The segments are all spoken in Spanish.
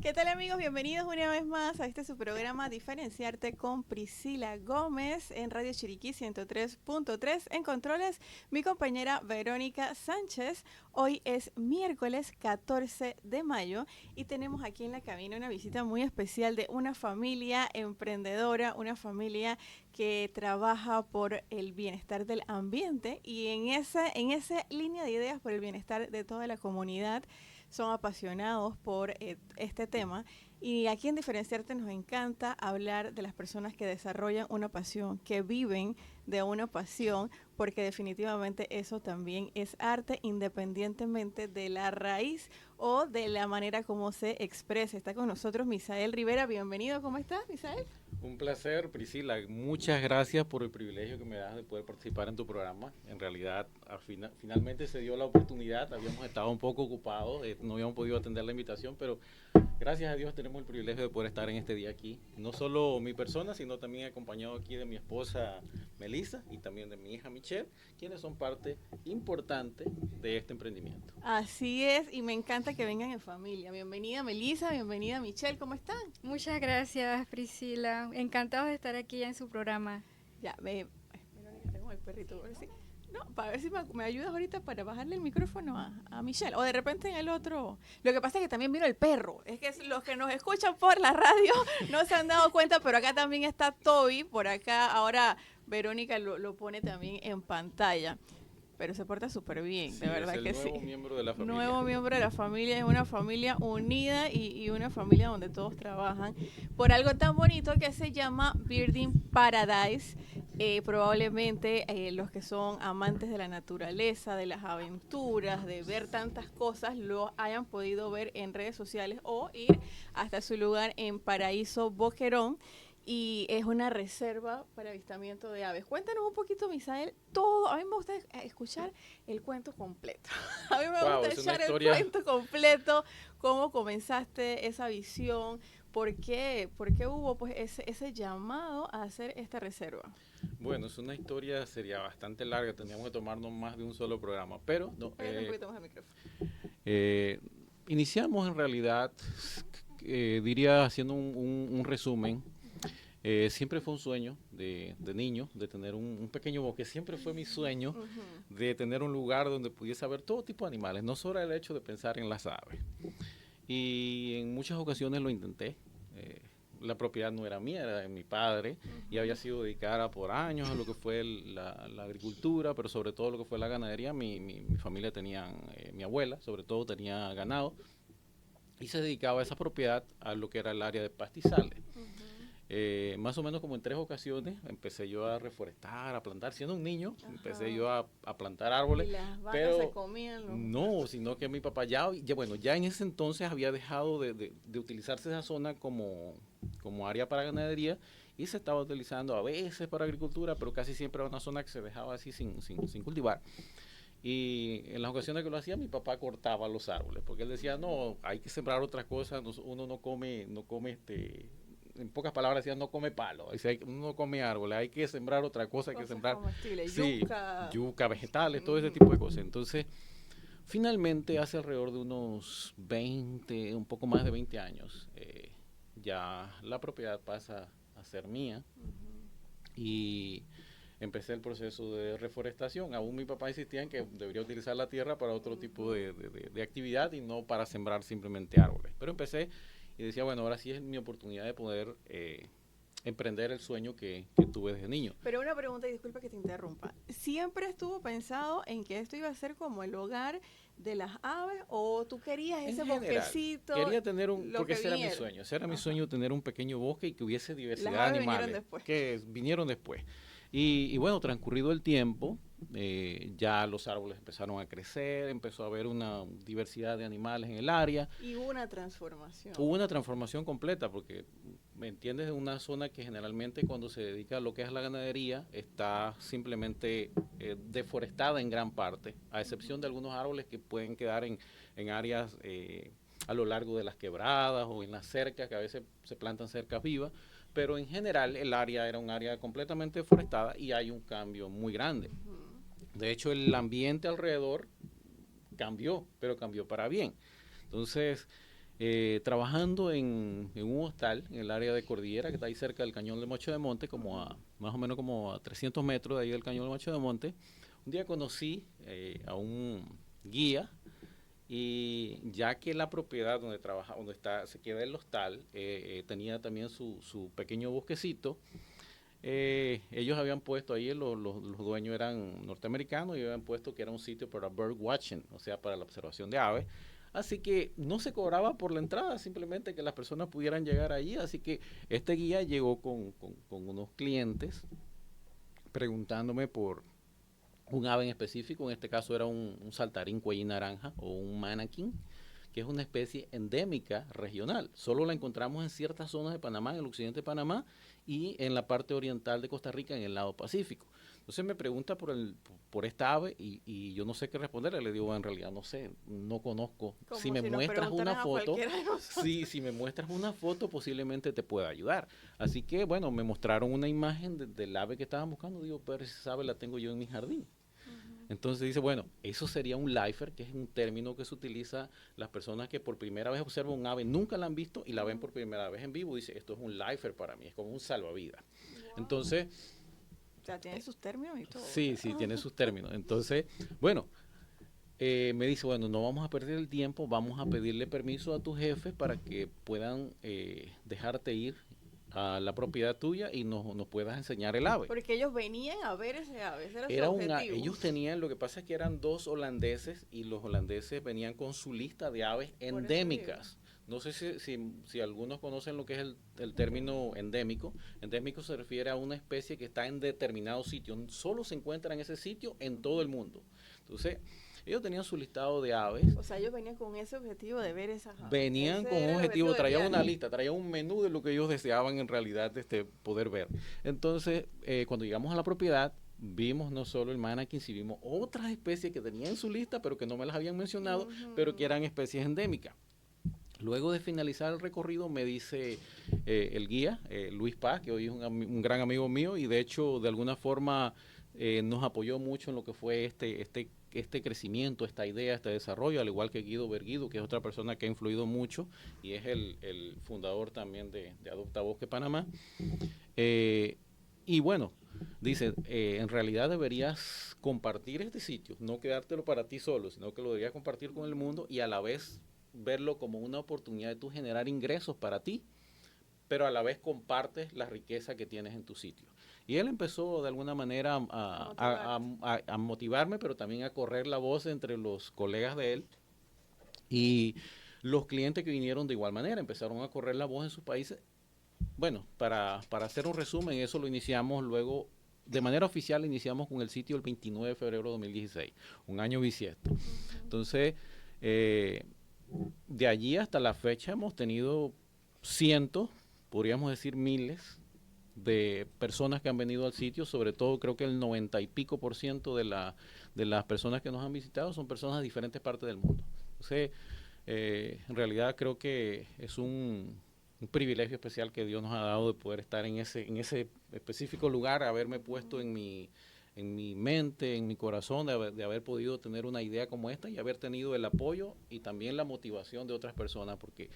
¿Qué tal amigos? Bienvenidos una vez más a este su programa Diferenciarte con Priscila Gómez en Radio Chiriquí 103.3. En controles, mi compañera Verónica Sánchez. Hoy es miércoles 14 de mayo y tenemos aquí en la cabina una visita muy especial de una familia emprendedora, una familia que trabaja por el bienestar del ambiente y en esa línea de ideas por el bienestar de toda la comunidad son apasionados por este tema y aquí en Diferenciarte nos encanta hablar de las personas que desarrollan una pasión, que viven de una pasión, porque definitivamente eso también es arte independientemente de la raíz o de la manera como se expresa. Está con nosotros Misael Rivera, bienvenido, ¿cómo estás, Misael? Un placer, Priscila. Muchas gracias por el privilegio que me das de poder participar en tu programa. En realidad, finalmente se dio la oportunidad. Habíamos estado un poco ocupados, no habíamos podido atender la invitación, pero gracias a Dios tenemos el privilegio de poder estar en este día aquí. No solo mi persona, sino también acompañado aquí de mi esposa Melissa y también de mi hija Michelle, quienes son parte importante de este emprendimiento. Así es, y me encanta que vengan en familia. Bienvenida Melissa, bienvenida Michelle, ¿cómo están? Muchas gracias, Priscila. Encantados de estar aquí en su programa. Ya, Verónica está con el perrito. A ver si, no, para ver si me ayudas ahorita para bajarle el micrófono a Michelle. O de repente en el otro. Lo que pasa es que también vino el perro. Es que los que nos escuchan por la radio no se han dado cuenta, pero acá también está Toby. Por acá ahora Verónica lo pone también en pantalla. Pero se porta súper bien, Sí, de es verdad el que sí. nuevo miembro de la familia. Nuevo miembro de la familia, es una familia unida y una familia donde todos trabajan por algo tan bonito que se llama Birding Paradise. Probablemente los que son amantes de la naturaleza, de las aventuras, de ver tantas cosas, lo hayan podido ver en redes sociales o ir hasta su lugar en Paraíso Boquerón y es una reserva para avistamiento de aves. Cuéntanos un poquito, Misael, todo. A mí me gusta escuchar el cuento completo. A mí me Wow, gusta es una echar el historia. cuento completo, cómo comenzaste esa visión, por qué hubo pues ese llamado a hacer esta reserva. Bueno, es una historia, sería bastante larga, tendríamos que tomarnos más de un solo programa, pero no, Pégale un poquito más al micrófono. eh, iniciamos en realidad, diría haciendo un resumen, siempre fue un sueño de niño, de tener un pequeño bosque, siempre fue mi sueño Ujú. de tener un lugar donde pudiese haber todo tipo de animales, no solo el hecho de pensar en las aves. Y en muchas ocasiones lo intenté. eh, la propiedad no era mía, era de mi padre y había sido dedicada por años a lo que fue la agricultura, pero sobre todo lo que fue la ganadería. Mi familia tenía, mi abuela sobre todo tenía ganado y se dedicaba a esa propiedad a lo que era el área de pastizales. Ujú. Más o menos como en 3 ocasiones empecé yo a reforestar, a plantar, siendo un niño, empecé Ajá. yo a plantar Y árboles, las vacas se pero comían los... no, sino que mi papá bueno, ya en ese entonces había dejado de utilizarse esa zona como área para ganadería y se estaba utilizando a veces para agricultura, pero casi siempre era una zona que se dejaba así sin cultivar. Y en las ocasiones que lo hacía, mi papá cortaba los árboles, porque él decía, no, hay que sembrar otras cosas, uno no come en pocas palabras decía, no come palo, dice, uno no come árboles, hay que sembrar otra cosa, hay que Cosas sembrar, comestibles, sí, yuca. yuca, vegetales, todo ese Ujú. tipo de cosas. Entonces, finalmente, hace alrededor de unos 20, un poco más de 20 años, ya la propiedad pasa a ser mía Ujú. y empecé el proceso de reforestación. Aún mi papá insistía en que debería utilizar la tierra para otro tipo Ujú. de actividad y no para sembrar simplemente árboles. Pero empecé y decía, bueno, ahora sí es mi oportunidad de poder emprender el sueño que tuve desde niño. Pero una pregunta, y disculpa que te interrumpa. ¿Siempre estuvo pensado en que esto iba a ser como el hogar de las aves o tú querías En ese general, bosquecito, quería tener lo porque que viniera? ese era mi Ajá. sueño, tener un pequeño bosque y que hubiese Las diversidad de aves vinieron animales después. que vinieron después. Y bueno, transcurrido el tiempo, ya los árboles empezaron a crecer, empezó a haber una diversidad de animales en el área. Y hubo una transformación. Hubo una transformación completa porque, ¿me entiendes? De una zona que generalmente cuando se dedica a lo que es la ganadería está simplemente deforestada en gran parte, a excepción de Ujú. algunos árboles que pueden quedar en áreas a lo largo de las quebradas o en las cercas, que a veces se plantan cercas vivas, pero en general el área era un área completamente deforestada y hay un cambio muy grande. Ujú. De hecho, el ambiente alrededor cambió, pero cambió para bien. Entonces, trabajando en un hostal en el área de Cordillera, que está ahí cerca del Cañón del Macho de Monte, como a más o menos como a 300 metros de ahí del Cañón del Macho de Monte. Un día conocí a un guía y ya que la propiedad donde trabaja, donde está, se queda el hostal, tenía también su pequeño bosquecito. Ellos habían puesto ahí, los dueños eran norteamericanos y habían puesto que era un sitio para bird watching, o sea, para la observación de aves. Así que no se cobraba por la entrada, simplemente que las personas pudieran llegar allí. Así que este guía llegó con unos clientes preguntándome por un ave en específico. En este caso era un saltarín cuello naranja o un manaquín, que es una especie endémica regional. Solo la encontramos en ciertas zonas de Panamá, en el occidente de Panamá y en la parte oriental de Costa Rica, en el lado Pacífico. Entonces me pregunta por esta ave y yo no sé qué responderle. Le digo, en realidad no sé, no conozco. Como Si me si nos muestras una preguntaran a foto, cualquiera de nosotros. sí, si me muestras una foto posiblemente te pueda ayudar. Así que bueno, me mostraron una imagen del ave que estaban buscando. Digo, pero esa ave la tengo yo en mi jardín. Entonces dice, bueno, eso sería un lifer, que es un término que se utiliza las personas que por primera vez observan un ave, nunca la han visto y la ven por primera vez en vivo. Dice, esto es un lifer para mí, es como un salvavidas. Wow. Entonces, O sea, tiene sus términos y todo. sí, sí, tiene sus términos. Entonces, bueno, me dice, bueno, no vamos a perder el tiempo, vamos a pedirle permiso a tus jefes para que puedan dejarte ir a la propiedad tuya y nos puedas enseñar el ave. Porque ellos venían a ver ese ave, ese era Era su objetivo. ellos tenían, lo que pasa es que eran dos holandeses y los holandeses venían con su lista de aves endémicas. No sé si algunos conocen lo que es el término endémico. Endémico se refiere a una especie que está en determinado sitio. Solo se encuentra en ese sitio en todo el mundo. Entonces, ellos tenían su listado de aves. O sea, ellos venían con ese objetivo de ver esas aves. Venían Ese con era un el objetivo, traían del una viaje. lista, traían un menú de lo que ellos deseaban en realidad poder ver. Entonces, cuando llegamos a la propiedad, vimos no solo el manaquín, sino vimos otras especies que tenían en su lista, pero que no me las habían mencionado, pero que eran especies endémicas. Luego de finalizar el recorrido, me dice el guía, Luis Paz, que hoy es un gran amigo mío y de hecho, de alguna forma, nos apoyó mucho en lo que fue este crecimiento, esta idea, este desarrollo, al igual que Guido Berguido, que es otra persona que ha influido mucho y es el fundador también de Adopta Bosque Panamá. Y bueno, dice, en realidad deberías compartir este sitio, no quedártelo para ti solo, sino que lo deberías compartir con el mundo y a la vez verlo como una oportunidad de tú generar ingresos para ti, pero a la vez compartes la riqueza que tienes en tu sitio. Y él empezó de alguna manera a motivarme, pero también a correr la voz entre los colegas de él. Y los clientes que vinieron de igual manera empezaron a correr la voz en sus países. Bueno, para hacer un resumen, eso lo iniciamos luego, de manera oficial iniciamos con el sitio el 29 de febrero de 2016, un año bisiesto. Entonces, de allí hasta la fecha hemos tenido cientos, podríamos decir miles, de personas que han venido al sitio, sobre todo creo que el 90 y pico por ciento de las personas que nos han visitado son personas de diferentes partes del mundo. Entonces, en realidad creo que es un privilegio especial que Dios nos ha dado de poder estar en ese específico lugar, haberme puesto en mi mente, en mi corazón, de haber podido tener una idea como esta y haber tenido el apoyo y también la motivación de otras personas, porque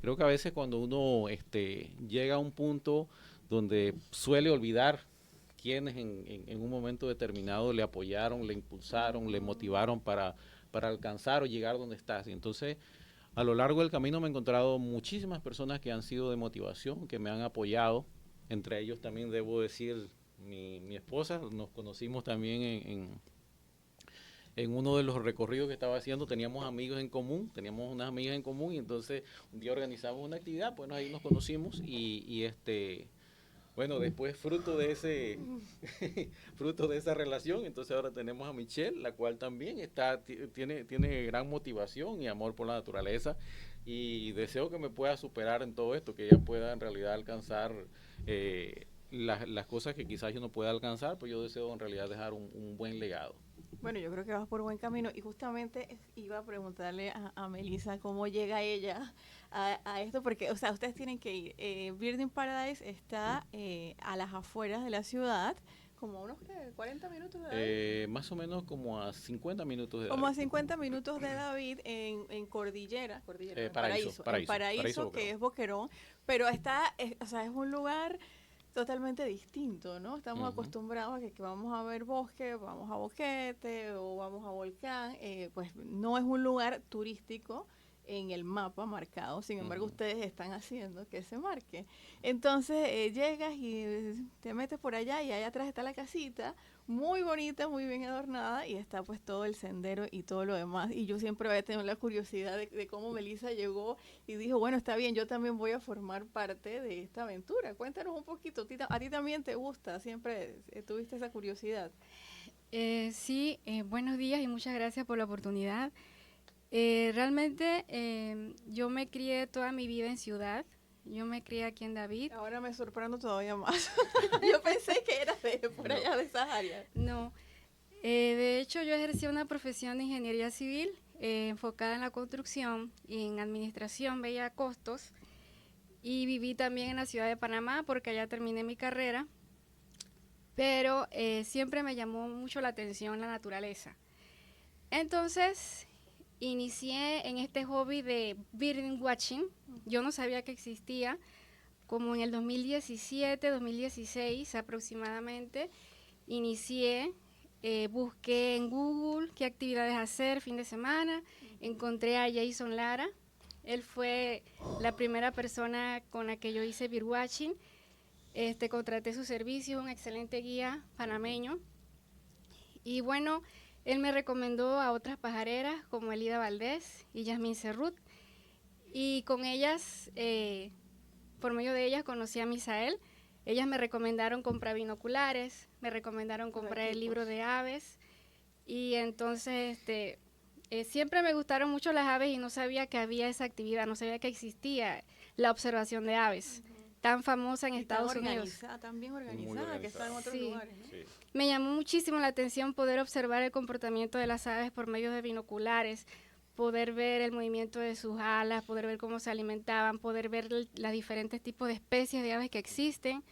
creo que a veces cuando uno llega a un punto donde suele olvidar quienes en un momento determinado le apoyaron, le impulsaron, le motivaron para alcanzar o llegar donde estás. Y entonces, a lo largo del camino me he encontrado muchísimas personas que han sido de motivación, que me han apoyado. Entre ellos también debo decir mi esposa. Nos conocimos también en uno de los recorridos que estaba haciendo. Teníamos amigos en común, teníamos unas amigas en común y entonces un día organizamos una actividad, pues ahí nos conocimos y bueno, después fruto de esa relación, entonces ahora tenemos a Michelle, la cual también tiene gran motivación y amor por la naturaleza y deseo que me pueda superar en todo esto, que ella pueda en realidad alcanzar las cosas que quizás yo no pueda alcanzar, pues yo deseo en realidad dejar un buen legado. Bueno, yo creo que vas por buen camino y justamente iba a preguntarle a Melissa cómo llega ella a esto, porque, o sea, ustedes tienen que ir. Bird in Paradise está a las afueras de la ciudad, como a unos ¿qué? 40 minutos de David. Más o menos como a 50 minutos de Como a David. 50 minutos de David en Cordillera, en Paraíso, Paraíso, que Boquerón. es Boquerón, pero o sea, es un lugar totalmente distinto, ¿no? Estamos acostumbrados a que vamos a ver bosque, vamos a Boquete o vamos a Volcán, pues no es un lugar turístico en el mapa marcado, sin embargo ustedes están haciendo que se marque. Entonces llegas y te metes por allá y allá atrás está la casita, muy bonita, muy bien adornada y está pues todo el sendero y todo lo demás. Y yo siempre había tenido la curiosidad de cómo Melissa llegó y dijo, bueno, está bien, yo también voy a formar parte de esta aventura. Cuéntanos un poquito, a ti también te gusta, siempre tuviste esa curiosidad. Sí, buenos días y muchas gracias por la oportunidad. Realmente yo me crié toda mi vida en ciudad. Yo me crié aquí en David. Ahora me sorprendo todavía más. Yo pensé que eras de por allá de esas áreas. No, de hecho yo ejercí una profesión de ingeniería civil enfocada en la construcción y en administración, veía costos. Y viví también en la ciudad de Panamá porque allá terminé mi carrera. Pero siempre me llamó mucho la atención la naturaleza. Entonces inicié en este hobby de bird watching. Yo no sabía que existía, como en el 2017, 2016 aproximadamente. Inicié, busqué en Google qué actividades hacer fin de semana. Encontré a Jason Lara. Él fue la primera persona con la que yo hice bird watching. Contraté su servicio, un excelente guía panameño. Y bueno, él me recomendó a otras pajareras como Elida Valdés y Yasmín Cerrut. Y con ellas, por medio de ellas, conocí a Misael. Ellas me recomendaron comprar binoculares, me recomendaron comprar el libro de aves. Y entonces, siempre me gustaron mucho las aves y no sabía que había esa actividad, no sabía que existía la observación de aves. Tan famosa en Estados Unidos. Tan bien organizada, que está en otros lugares, ¿no? Sí. Me llamó muchísimo la atención poder observar el comportamiento de las aves por medio de binoculares, poder ver el movimiento de sus alas, poder ver cómo se alimentaban, poder ver los diferentes tipos de especies de aves que existen.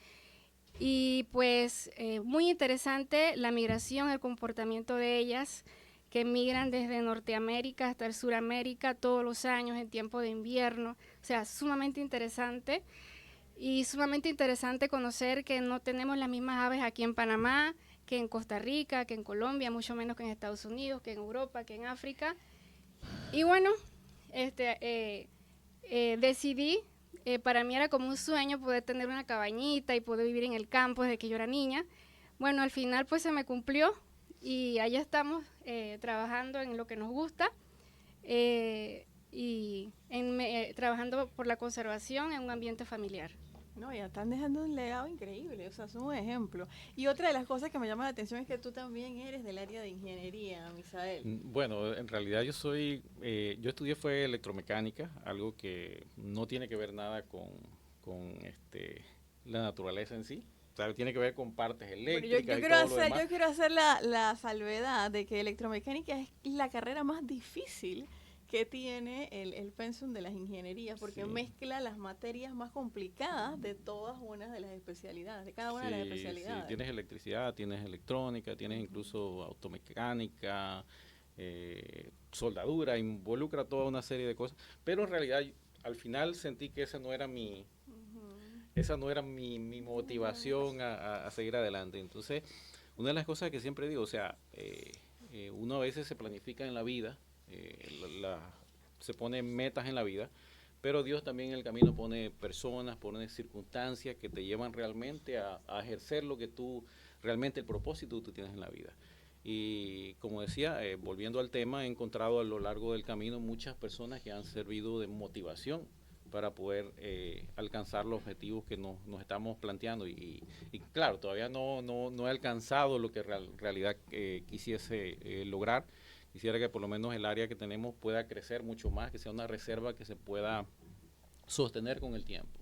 Y pues muy interesante la migración, el comportamiento de ellas, que migran desde Norteamérica hasta el Suramérica todos los años en tiempo de invierno. O sea, sumamente interesante. Y sumamente interesante conocer que no tenemos las mismas aves aquí en Panamá, que en Costa Rica, que en Colombia, mucho menos que en Estados Unidos, que en Europa, que en África. Y bueno, decidí, para mí era como un sueño poder tener una cabañita y poder vivir en el campo desde que yo era niña. Bueno, al final pues se me cumplió y allá estamos trabajando en lo que nos gusta. Trabajando por la conservación en un ambiente familiar. No, ya están dejando un legado increíble, o sea, son un ejemplo. Y otra de las cosas que me llama la atención es que tú también eres del área de ingeniería, Misael. Bueno, en realidad yo estudié fue electromecánica, algo que no tiene que ver nada con la naturaleza en sí. O sea, tiene que ver con partes eléctricas yo quiero hacer la salvedad de que electromecánica es la carrera más difícil que tiene el pensum de las ingenierías, porque mezcla las materias más complicadas de todas unas de las especialidades, de cada una de las especialidades. Sí, tienes electricidad, tienes electrónica, tienes incluso automecánica, soldadura, involucra toda una serie de cosas, pero en realidad al final sentí que esa no era mi motivación a seguir adelante. Entonces, una de las cosas que siempre digo, o sea, uno a veces se planifica en la vida, se pone metas en la vida, pero Dios también en el camino pone personas, pone circunstancias que te llevan realmente a ejercer lo que tú, realmente el propósito que tú tienes en la vida. Y como decía, volviendo al tema, he encontrado a lo largo del camino muchas personas que han servido de motivación para poder alcanzar los objetivos que nos estamos planteando. Y claro, todavía no he alcanzado lo que realidad quisiese lograr. Quisiera que por lo menos el área que tenemos pueda crecer mucho más, que sea una reserva que se pueda sostener con el tiempo.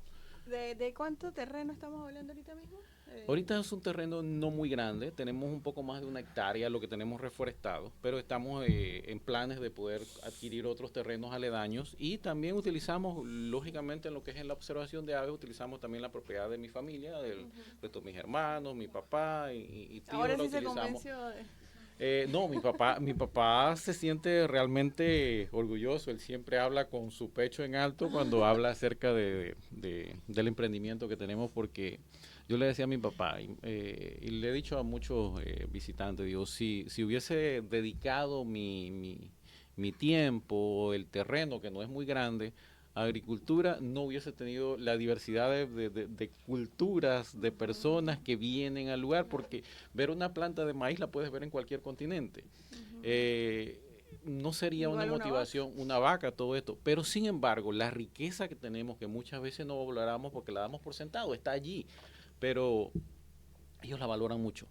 ¿De cuánto terreno estamos hablando ahorita mismo? Ahorita es un terreno no muy grande, tenemos un poco más de 1 hectárea, lo que tenemos reforestado, pero estamos en planes de poder adquirir otros terrenos aledaños y también utilizamos, lógicamente, en lo que es en la observación de aves, utilizamos también la propiedad de mi familia, de todos mis hermanos, mi papá y tíos. Ahora la sí se utilizamos. convenció de... No, mi papá se siente realmente orgulloso. Él siempre habla con su pecho en alto cuando habla acerca del emprendimiento que tenemos, porque yo le decía a mi papá, y le he dicho a muchos visitantes, digo, si hubiese dedicado mi tiempo, el terreno, que no es muy grande, agricultura, no hubiese tenido la diversidad de culturas, de personas que vienen al lugar, porque ver una planta de maíz la puedes ver en cualquier continente. Eh, no sería una Igual motivación, una vaca, todo esto, pero sin embargo, la riqueza que tenemos, que muchas veces no valoramos porque la damos por sentado, está allí, pero ellos la valoran mucho.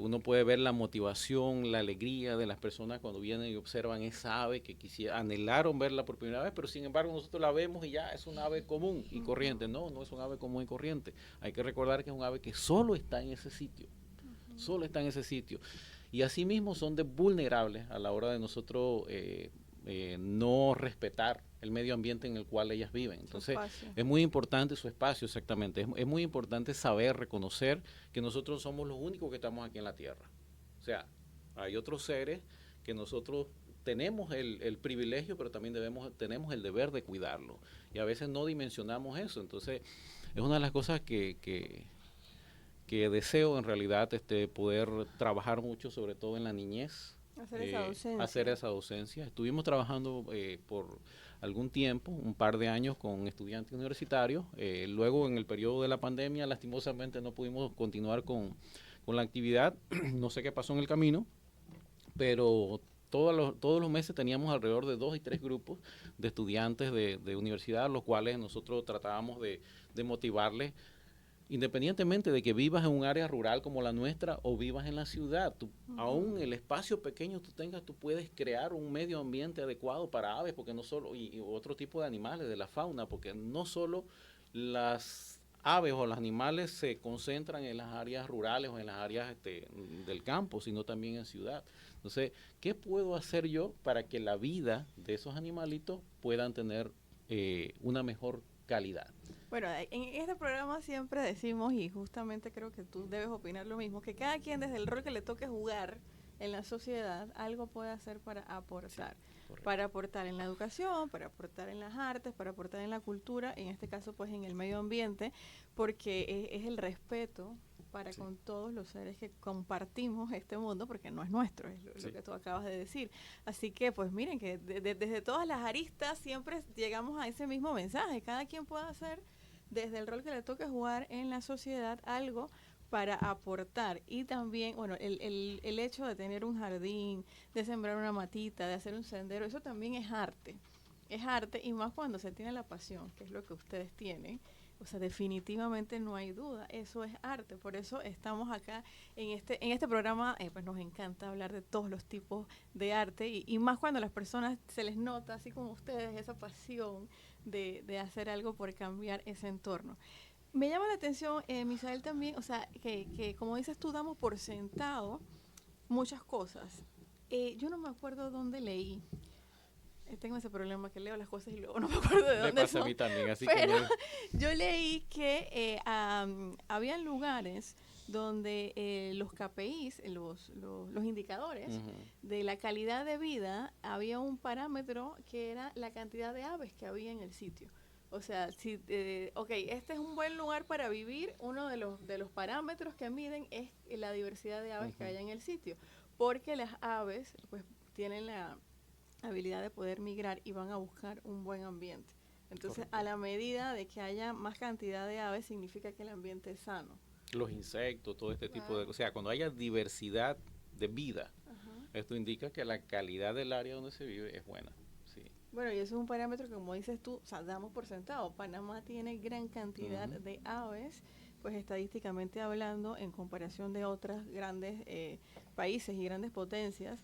Uno puede ver la motivación, la alegría de las personas cuando vienen y observan esa ave que anhelaron verla por primera vez, pero sin embargo nosotros la vemos y ya es un ave común y corriente. No, no es un ave común y corriente. Hay que recordar que es un ave que solo está en ese sitio, solo está en ese sitio. Y asimismo son de vulnerables a la hora de nosotros no respetar el medio ambiente en el cual ellas viven. Entonces, es muy importante su espacio, exactamente. Es muy importante saber, reconocer que nosotros somos los únicos que estamos aquí en la Tierra. O sea, hay otros seres que nosotros tenemos el privilegio, pero también tenemos el deber de cuidarlo. Y a veces no dimensionamos eso. Entonces, es una de las cosas que deseo en realidad poder trabajar mucho, sobre todo en la niñez. Hacer esa docencia. Estuvimos trabajando por algún tiempo, un par de años, con estudiantes universitarios. Luego, en el periodo de la pandemia, lastimosamente no pudimos continuar con la actividad. No sé qué pasó en el camino, pero todos los meses teníamos alrededor de 2 y 3 grupos de estudiantes de universidad, los cuales nosotros tratábamos de motivarles. Independientemente de que vivas en un área rural como la nuestra o vivas en la ciudad, aún el espacio pequeño tú puedes crear un medio ambiente adecuado para aves, porque no solo, y otro tipo de animales, de la fauna, porque no solo las aves o los animales se concentran en las áreas rurales o en las áreas del campo, sino también en ciudad. Entonces, ¿qué puedo hacer yo para que la vida de esos animalitos puedan tener una mejor calidad? Bueno, en este programa siempre decimos, y justamente creo que tú debes opinar lo mismo, que cada quien desde el rol que le toque jugar en la sociedad, algo puede hacer para aportar. Sí, para aportar en la educación, para aportar en las artes, para aportar en la cultura, en este caso pues en el medio ambiente, porque es el respeto para con todos los seres que compartimos este mundo, porque no es nuestro, es lo que tú acabas de decir. Así que, pues miren, que desde todas las aristas siempre llegamos a ese mismo mensaje. Cada quien puede hacer, desde el rol que le toque jugar en la sociedad, algo para aportar. Y también, bueno, el hecho de tener un jardín, de sembrar una matita, de hacer un sendero, eso también es arte. Es arte, y más cuando se tiene la pasión, que es lo que ustedes tienen. O sea, definitivamente no hay duda, eso es arte. Por eso estamos acá en este programa, pues nos encanta hablar de todos los tipos de arte y más cuando a las personas se les nota, así como ustedes, esa pasión de hacer algo por cambiar ese entorno. Me llama la atención, Misael, también, o sea, que como dices tú, damos por sentado muchas cosas. Yo no me acuerdo dónde leí. Tengo ese problema que leo las cosas y luego no me acuerdo de dónde pasa son. A mí también, así pero que yo leí que habían lugares donde los KPIs, los indicadores de la calidad de vida, había un parámetro que era la cantidad de aves que había en el sitio. O sea, si, este es un buen lugar para vivir, uno de los parámetros que miden es la diversidad de aves que haya en el sitio, porque las aves pues tienen la habilidad de poder migrar y van a buscar un buen ambiente. Entonces, correcto, a la medida de que haya más cantidad de aves, significa que el ambiente es sano. Los insectos, todo este tipo de cosas. O sea, cuando haya diversidad de vida, esto indica que la calidad del área donde se vive es buena. Sí. Bueno, y eso es un parámetro que, como dices tú, o sea, damos por sentado. Panamá tiene gran cantidad de aves, pues estadísticamente hablando, en comparación de otros grandes países y grandes potencias,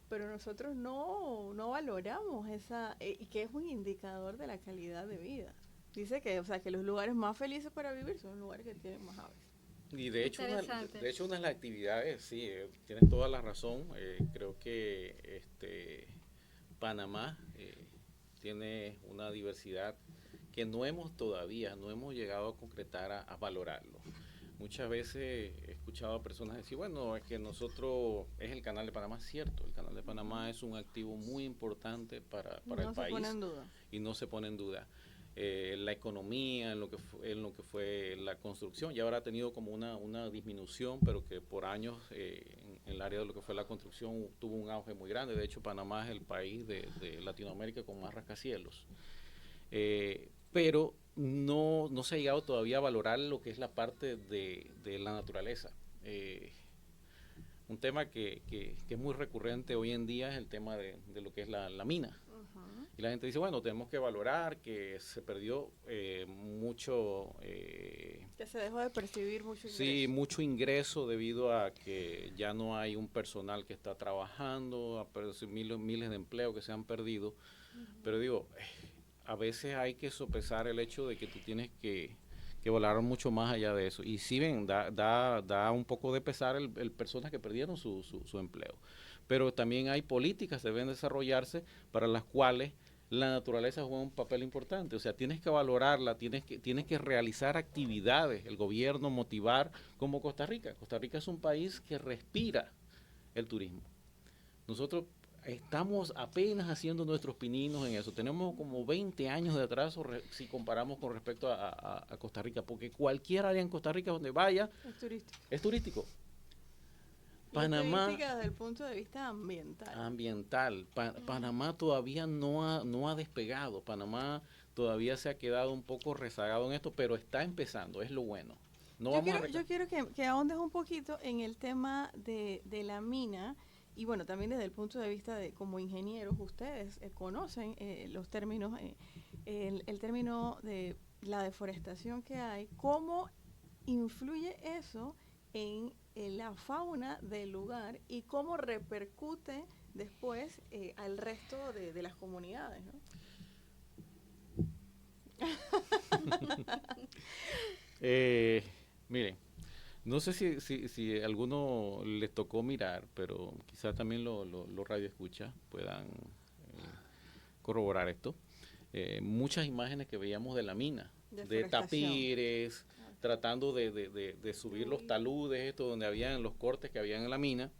pero nosotros no valoramos esa, y que es un indicador de la calidad de vida. Dice que, o sea, que los lugares más felices para vivir son los lugares que tienen más aves. Y de hecho, Interesante. una de las actividades, sí, tienes toda la razón. Creo que Panamá tiene una diversidad que no hemos llegado a concretar, a valorarlo. Muchas veces he escuchado a personas decir, bueno, es que nosotros, es el Canal de Panamá, cierto, el Canal de Panamá es un activo muy importante para el No se país pone en duda. y no se pone en duda. La economía, en lo que fue la construcción, ya ahora ha tenido como una disminución, pero que por años en el área de lo que fue la construcción tuvo un auge muy grande. De hecho, Panamá es el país de Latinoamérica con más rascacielos. Pero no se ha llegado todavía a valorar lo que es la parte de la naturaleza. Un tema que es muy recurrente hoy en día es el tema de lo que es la mina. Y la gente dice, bueno, tenemos que valorar que se perdió mucho... que se dejó de percibir mucho ingreso. Sí, mucho ingreso debido a que ya no hay un personal que está trabajando, miles de empleos que se han perdido. Pero digo, a veces hay que sopesar el hecho de que tú tienes que valorar mucho más allá de eso. Y si ven, da un poco de pesar el personas que perdieron su empleo. Pero también hay políticas que deben desarrollarse para las cuales la naturaleza juega un papel importante. O sea, tienes que valorarla, tienes que realizar actividades, el gobierno motivar, como Costa Rica. Costa Rica es un país que respira el turismo. Nosotros estamos apenas haciendo nuestros pininos en eso. Tenemos como 20 años de atraso si comparamos con respecto a Costa Rica, porque cualquier área en Costa Rica donde vaya es turístico. Panamá, desde el punto de vista ambiental. Panamá todavía no ha despegado. Panamá todavía se ha quedado un poco rezagado en esto, pero está empezando, es lo bueno. Yo quiero que ahondes un poquito en el tema de la mina. Y bueno, también desde el punto de vista de como ingenieros, ustedes conocen los términos, el término de la deforestación que hay, ¿cómo influye eso en la fauna del lugar y cómo repercute después al resto de las comunidades, ¿no? Miren, no sé si a alguno les tocó mirar, pero quizás también los radioescuchas puedan corroborar esto. Muchas imágenes que veíamos de la mina, de tapires, tratando de subir los taludes, esto donde habían los cortes que habían en la mina,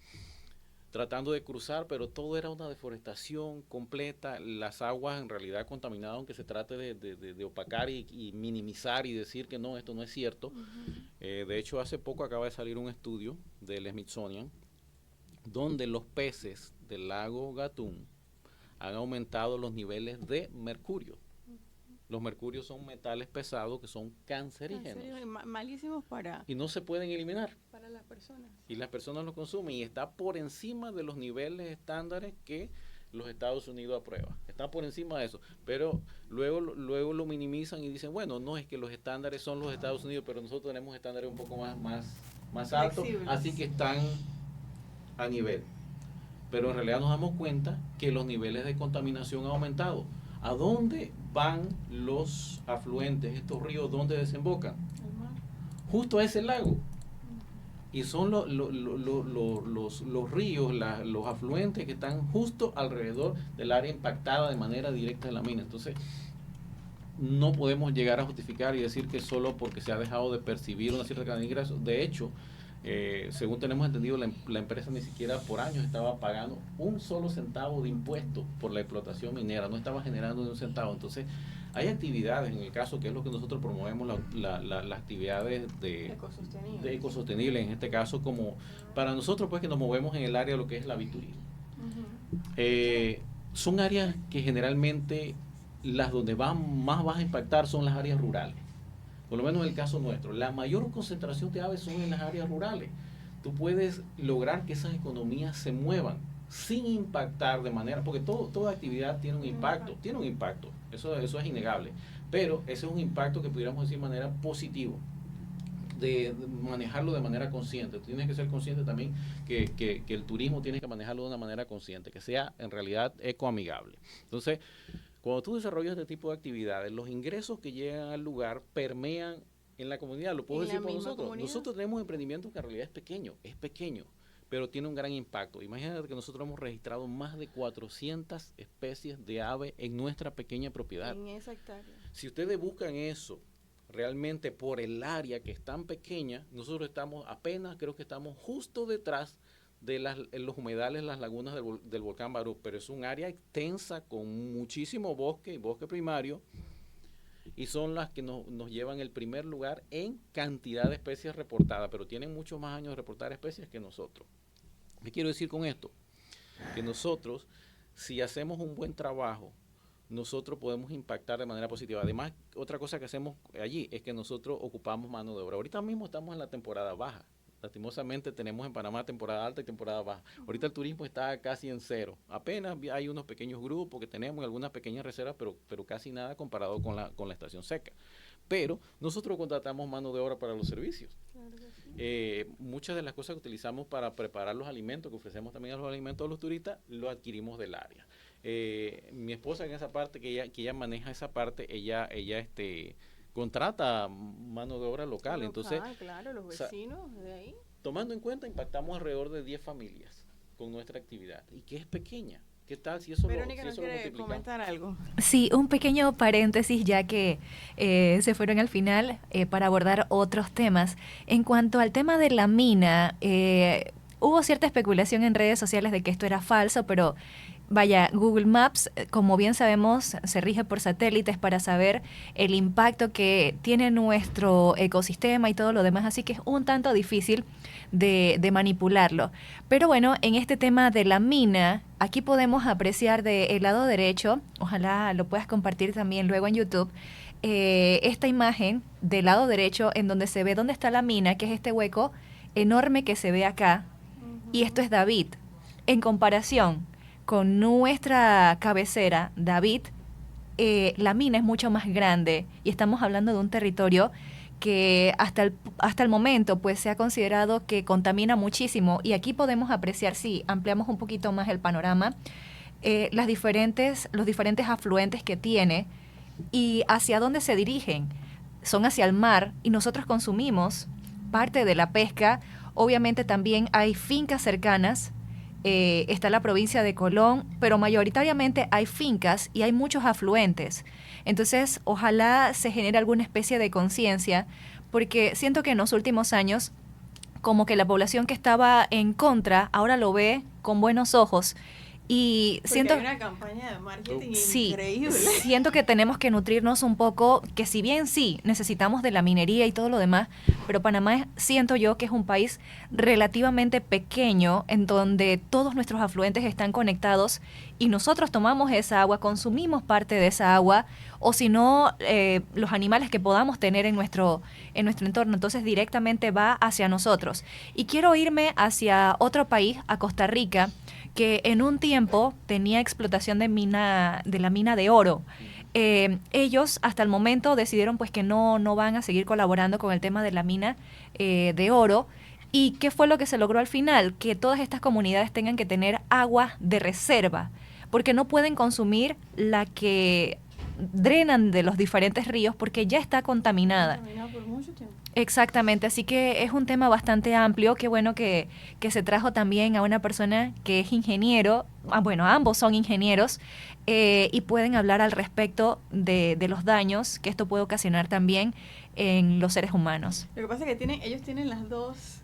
tratando de cruzar, pero todo era una deforestación completa, las aguas en realidad contaminadas, aunque se trate de opacar y minimizar y decir que no, esto no es cierto. De hecho, hace poco acaba de salir un estudio del Smithsonian, donde los peces del lago Gatún han aumentado los niveles de mercurio. Los mercurios son metales pesados que son cancerígenos. Malísimos y no se pueden eliminar. Para las personas. Y las personas lo consumen y está por encima de los niveles estándares que los Estados Unidos aprueba. Está por encima de eso. Pero luego lo minimizan y dicen, bueno, no es que los estándares son los Estados Unidos, pero nosotros tenemos estándares un poco más altos, así que están a nivel. Pero en realidad nos damos cuenta que los niveles de contaminación han aumentado. ¿A dónde van los afluentes, estos ríos, dónde desembocan? Al mar. Justo a ese lago. Y son los ríos, los afluentes que están justo alrededor del área impactada de manera directa de la mina. Entonces, no podemos llegar a justificar y decir que solo porque se ha dejado de percibir una cierta cantidad de ingresos. De hecho, según tenemos entendido, la empresa ni siquiera por años estaba pagando un solo centavo de impuesto por la explotación minera, no estaba generando ni un centavo. Entonces, hay actividades, en el caso que es lo que nosotros promovemos, las actividades de ecosostenible, en este caso, como para nosotros pues que nos movemos en el área de lo que es el aviturismo. Son áreas que generalmente las donde más vas a impactar son las áreas rurales. Por lo menos en el caso nuestro, la mayor concentración de aves son en las áreas rurales. Tú puedes lograr que esas economías se muevan sin impactar de manera, porque toda actividad tiene un impacto, eso es innegable, pero ese es un impacto que pudiéramos decir de manera positiva, de manejarlo de manera consciente. Tú tienes que ser consciente también que el turismo tienes que manejarlo de una manera consciente, que sea en realidad ecoamigable. Entonces, Cuando tú desarrollas este tipo de actividades, los ingresos que llegan al lugar permean en la comunidad. Lo puedo decir por nosotros. Comunidad. Nosotros tenemos emprendimientos que en realidad es pequeño, pero tiene un gran impacto. Imagínate que nosotros hemos registrado más de 400 especies de aves en nuestra pequeña propiedad. En esa hectárea. Si ustedes buscan eso realmente por el área que es tan pequeña, nosotros creo que estamos justo detrás de los humedales, las lagunas del volcán Barú, pero es un área extensa con muchísimo bosque y bosque primario, y son las que nos llevan el primer lugar en cantidad de especies reportadas, pero tienen muchos más años de reportar especies que nosotros. ¿Qué quiero decir con esto? Que nosotros, si hacemos un buen trabajo, nosotros podemos impactar de manera positiva. Además, otra cosa que hacemos allí es que nosotros ocupamos mano de obra. Ahorita mismo estamos en la temporada baja. Lastimosamente tenemos en Panamá temporada alta y temporada baja. Ahorita el turismo está casi en cero. Apenas hay unos pequeños grupos que tenemos, algunas pequeñas reservas, pero casi nada comparado con la estación seca. Pero nosotros contratamos mano de obra para los servicios. Claro que sí. Muchas de las cosas que utilizamos para preparar los alimentos, que ofrecemos también a los alimentos a los turistas, lo adquirimos del área. Mi esposa en esa parte, que ella maneja esa parte, ella contrata mano de obra local. Entonces, claro, los vecinos de ahí. Tomando en cuenta, impactamos alrededor de 10 familias con nuestra actividad, y que es pequeña. ¿Qué tal si eso Verónica, lo ¿no quiere comentar algo? Sí, un pequeño paréntesis ya que se fueron al final para abordar otros temas. En cuanto al tema de la mina, hubo cierta especulación en redes sociales de que esto era falso, pero vaya, Google Maps, como bien sabemos, se rige por satélites para saber el impacto que tiene nuestro ecosistema y todo lo demás, así que es un tanto difícil de manipularlo. Pero bueno, en este tema de la mina, aquí podemos apreciar del lado derecho, ojalá lo puedas compartir también luego en YouTube, esta imagen del lado derecho en donde se ve dónde está la mina, que es este hueco enorme que se ve acá, y esto es David. En comparación con nuestra cabecera, David, la mina es mucho más grande y estamos hablando de un territorio que hasta el momento pues se ha considerado que contamina muchísimo, y aquí podemos apreciar, si ampliamos un poquito más el panorama, los diferentes afluentes que tiene y hacia dónde se dirigen. Son hacia el mar y nosotros consumimos parte de la pesca. Obviamente también hay fincas cercanas. Está la provincia de Colón, pero mayoritariamente hay fincas y hay muchos afluentes. Entonces, ojalá se genere alguna especie de conciencia, porque siento que en los últimos años, como que la población que estaba en contra, ahora lo ve con buenos ojos. Y porque siento, hay una campaña de marketing sí, increíble. siento que tenemos que nutrirnos un poco, que si bien sí, necesitamos de la minería y todo lo demás, pero Panamá siento yo que es un país relativamente pequeño en donde todos nuestros afluentes están conectados y nosotros tomamos esa agua, consumimos parte de esa agua, o si no, los animales que podamos tener en nuestro entorno, entonces directamente va hacia nosotros. Y quiero irme hacia otro país, a Costa Rica, que en un tiempo tenía explotación de la mina de oro. Ellos hasta el momento decidieron pues que no van a seguir colaborando con el tema de la mina de oro. ¿Y qué fue lo que se logró al final? Que todas estas comunidades tengan que tener agua de reserva, porque no pueden consumir la que drenan de los diferentes ríos porque ya está contaminada. Contaminada por mucho tiempo. Exactamente, así que es un tema bastante amplio. Qué bueno que se trajo también a una persona que es ingeniero, bueno, ambos son ingenieros, y pueden hablar al respecto de los daños que esto puede ocasionar también en los seres humanos. Lo que pasa es que ellos tienen las dos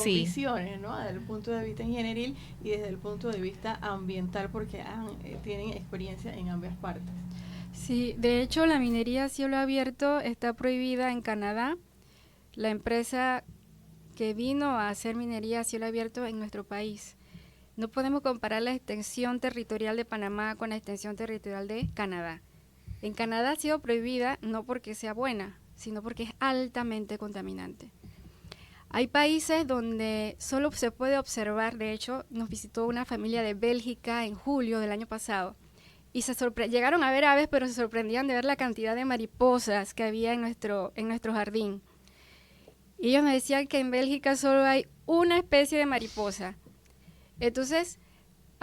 Sí. visiones, ¿no? Desde el punto de vista ingenieril y desde el punto de vista ambiental, porque tienen experiencia en ambas partes. Sí, de hecho la minería a cielo abierto está prohibida en Canadá. La empresa que vino a hacer minería a cielo abierto en nuestro país. No podemos comparar la extensión territorial de Panamá con la extensión territorial de Canadá. En Canadá ha sido prohibida no porque sea buena, sino porque es altamente contaminante. Hay países donde solo se puede observar, de hecho, nos visitó una familia de Bélgica en julio del año pasado, y llegaron a ver aves, pero se sorprendían de ver la cantidad de mariposas que había en nuestro jardín. Y ellos me decían que en Bélgica solo hay una especie de mariposa. Entonces,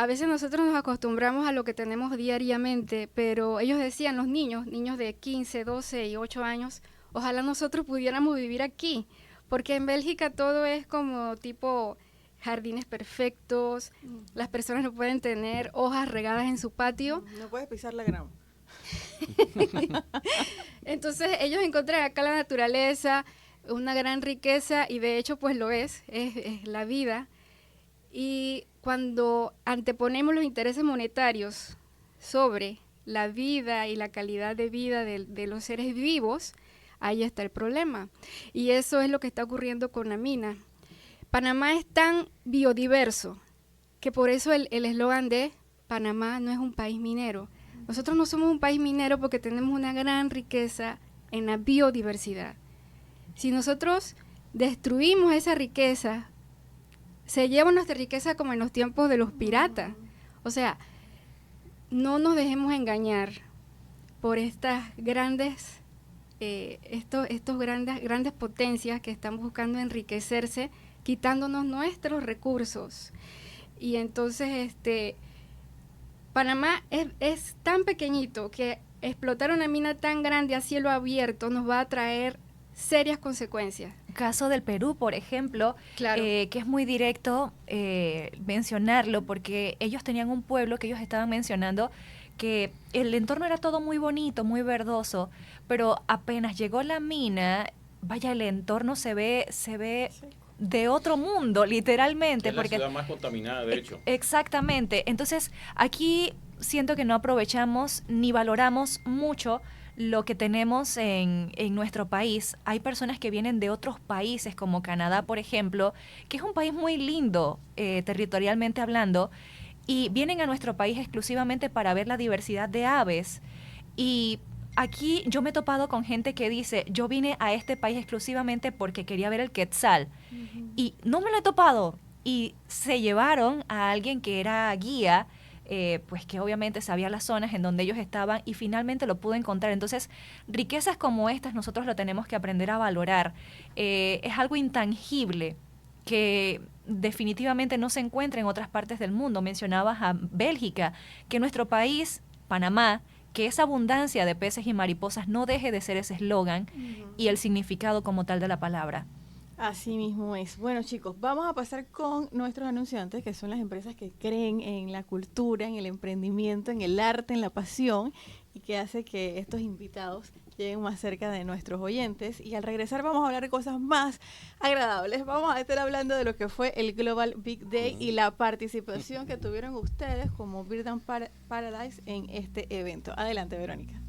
a veces nosotros nos acostumbramos a lo que tenemos diariamente, pero ellos decían, los niños de 15, 12 y 8 años, ojalá nosotros pudiéramos vivir aquí, porque en Bélgica todo es como tipo jardines perfectos, las personas no pueden tener hojas regadas en su patio. No puedes pisar la grama. Entonces ellos encuentran acá la naturaleza, una gran riqueza, y de hecho pues lo es la vida. Y cuando anteponemos los intereses monetarios sobre la vida y la calidad de vida de los seres vivos, ahí está el problema. Y eso es lo que está ocurriendo con la mina. Panamá es tan biodiverso que por eso el eslogan de Panamá no es un país minero. Nosotros no somos un país minero porque tenemos una gran riqueza en la biodiversidad. Si nosotros destruimos esa riqueza, se lleva nuestra riqueza como en los tiempos de los piratas. O sea, no nos dejemos engañar por estas grandes, grandes potencias que están buscando enriquecerse, quitándonos nuestros recursos. Y entonces, Panamá es tan pequeñito que explotar una mina tan grande a cielo abierto nos va a traer serias consecuencias. Caso del Perú, por ejemplo, Claro. que es muy directo mencionarlo, porque ellos tenían un pueblo que ellos estaban mencionando que el entorno era todo muy bonito, muy verdoso, pero apenas llegó la mina, vaya, el entorno se ve de otro mundo, literalmente. Es porque la ciudad más contaminada, de hecho. Exactamente. Entonces, aquí siento que no aprovechamos ni valoramos mucho lo que tenemos en nuestro país. Hay personas que vienen de otros países, como Canadá, por ejemplo, que es un país muy lindo, territorialmente hablando, y vienen a nuestro país exclusivamente para ver la diversidad de aves. Y aquí yo me he topado con gente que dice, yo vine a este país exclusivamente porque quería ver el quetzal. Y no me lo he topado. Y se llevaron a alguien que era guía, pues que obviamente sabía las zonas en donde ellos estaban, y finalmente lo pudo encontrar. Entonces, riquezas como estas nosotros lo tenemos que aprender a valorar. Es algo intangible que definitivamente no se encuentra en otras partes del mundo. Mencionabas a Bélgica, que nuestro país, Panamá, que esa abundancia de peces y mariposas no deje de ser ese eslogan y el significado como tal de la palabra. Así mismo es. Bueno, chicos, vamos a pasar con nuestros anunciantes, que son las empresas que creen en la cultura, en el emprendimiento, en el arte, en la pasión, y que hace que estos invitados lleguen más cerca de nuestros oyentes. Y al regresar vamos a hablar de cosas más agradables. Vamos a estar hablando de lo que fue el Global Big Day y la participación que tuvieron ustedes como Bird and Paradise en este evento. Adelante, Verónica.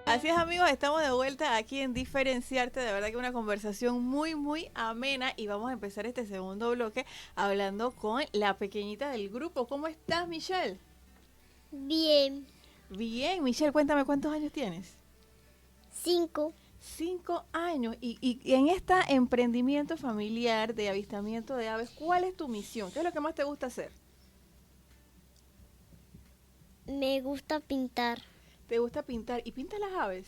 Así es, amigos, estamos de vuelta aquí en Diferenciarte. De verdad que una conversación muy, muy amena, y vamos a empezar este segundo bloque hablando con la pequeñita del grupo. ¿Cómo estás, Michelle? Bien. Bien, Michelle, cuéntame, ¿cuántos años tienes? 5. 5 años. Y en este emprendimiento familiar de avistamiento de aves, ¿cuál es tu misión? ¿Qué es lo que más te gusta hacer? Me gusta pintar. ¿Te gusta pintar? ¿Y pintas las aves?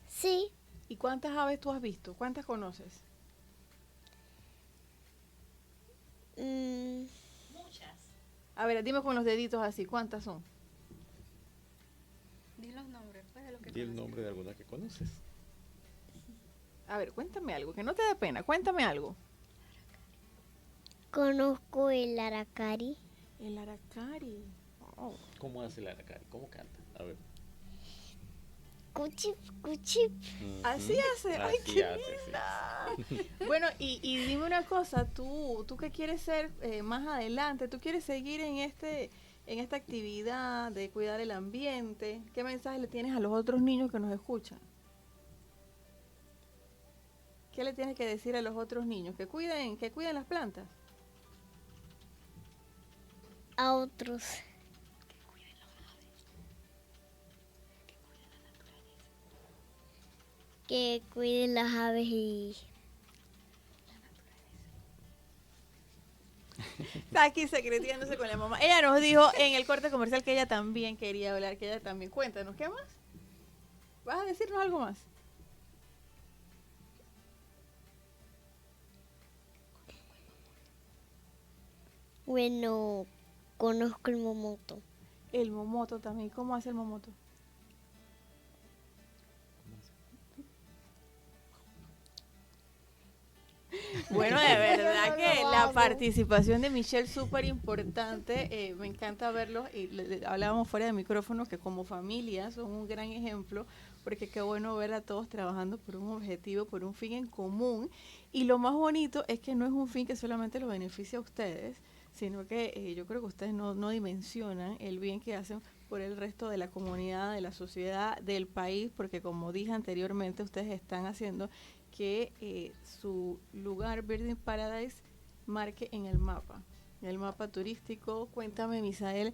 Sí. ¿Y cuántas aves tú has visto? ¿Cuántas conoces? Muchas. A ver, dime con los deditos así, ¿cuántas son? Di los nombres, pues, de lo que Di el conoces. nombre de alguna que conoces. A ver, cuéntame algo, que no te dé pena, cuéntame algo. Conozco el aracari. El aracari. Oh. ¿Cómo hace la aracari? ¿Cómo canta? A ver. Cuchip, cuchip. Así hace. Ay, Así qué hace, linda. Bueno, y dime una cosa, tú qué quieres ser más adelante, tú quieres seguir en esta actividad de cuidar el ambiente. ¿Qué mensaje le tienes a los otros niños que nos escuchan? ¿Qué le tienes que decir a los otros niños? Que cuiden las plantas. A otros. Que cuiden las aves y... Está aquí secreteándose con la mamá. Ella nos dijo en el corte comercial que ella también quería hablar, que ella también. Cuéntanos, ¿qué más? ¿Vas a decirnos algo más? Bueno, conozco el momoto. El momoto también. ¿Cómo hace el momoto? Bueno, de verdad que la participación de Michelle es súper importante. Me encanta verlos y hablábamos fuera de micrófono que como familia son un gran ejemplo, porque qué bueno ver a todos trabajando por un objetivo, por un fin en común. Y lo más bonito es que no es un fin que solamente los beneficia a ustedes, sino que yo creo que ustedes no dimensionan el bien que hacen por el resto de la comunidad, de la sociedad, del país, porque como dije anteriormente, ustedes están haciendo que su lugar Birding Paradise marque en el mapa turístico. Cuéntame, Misael,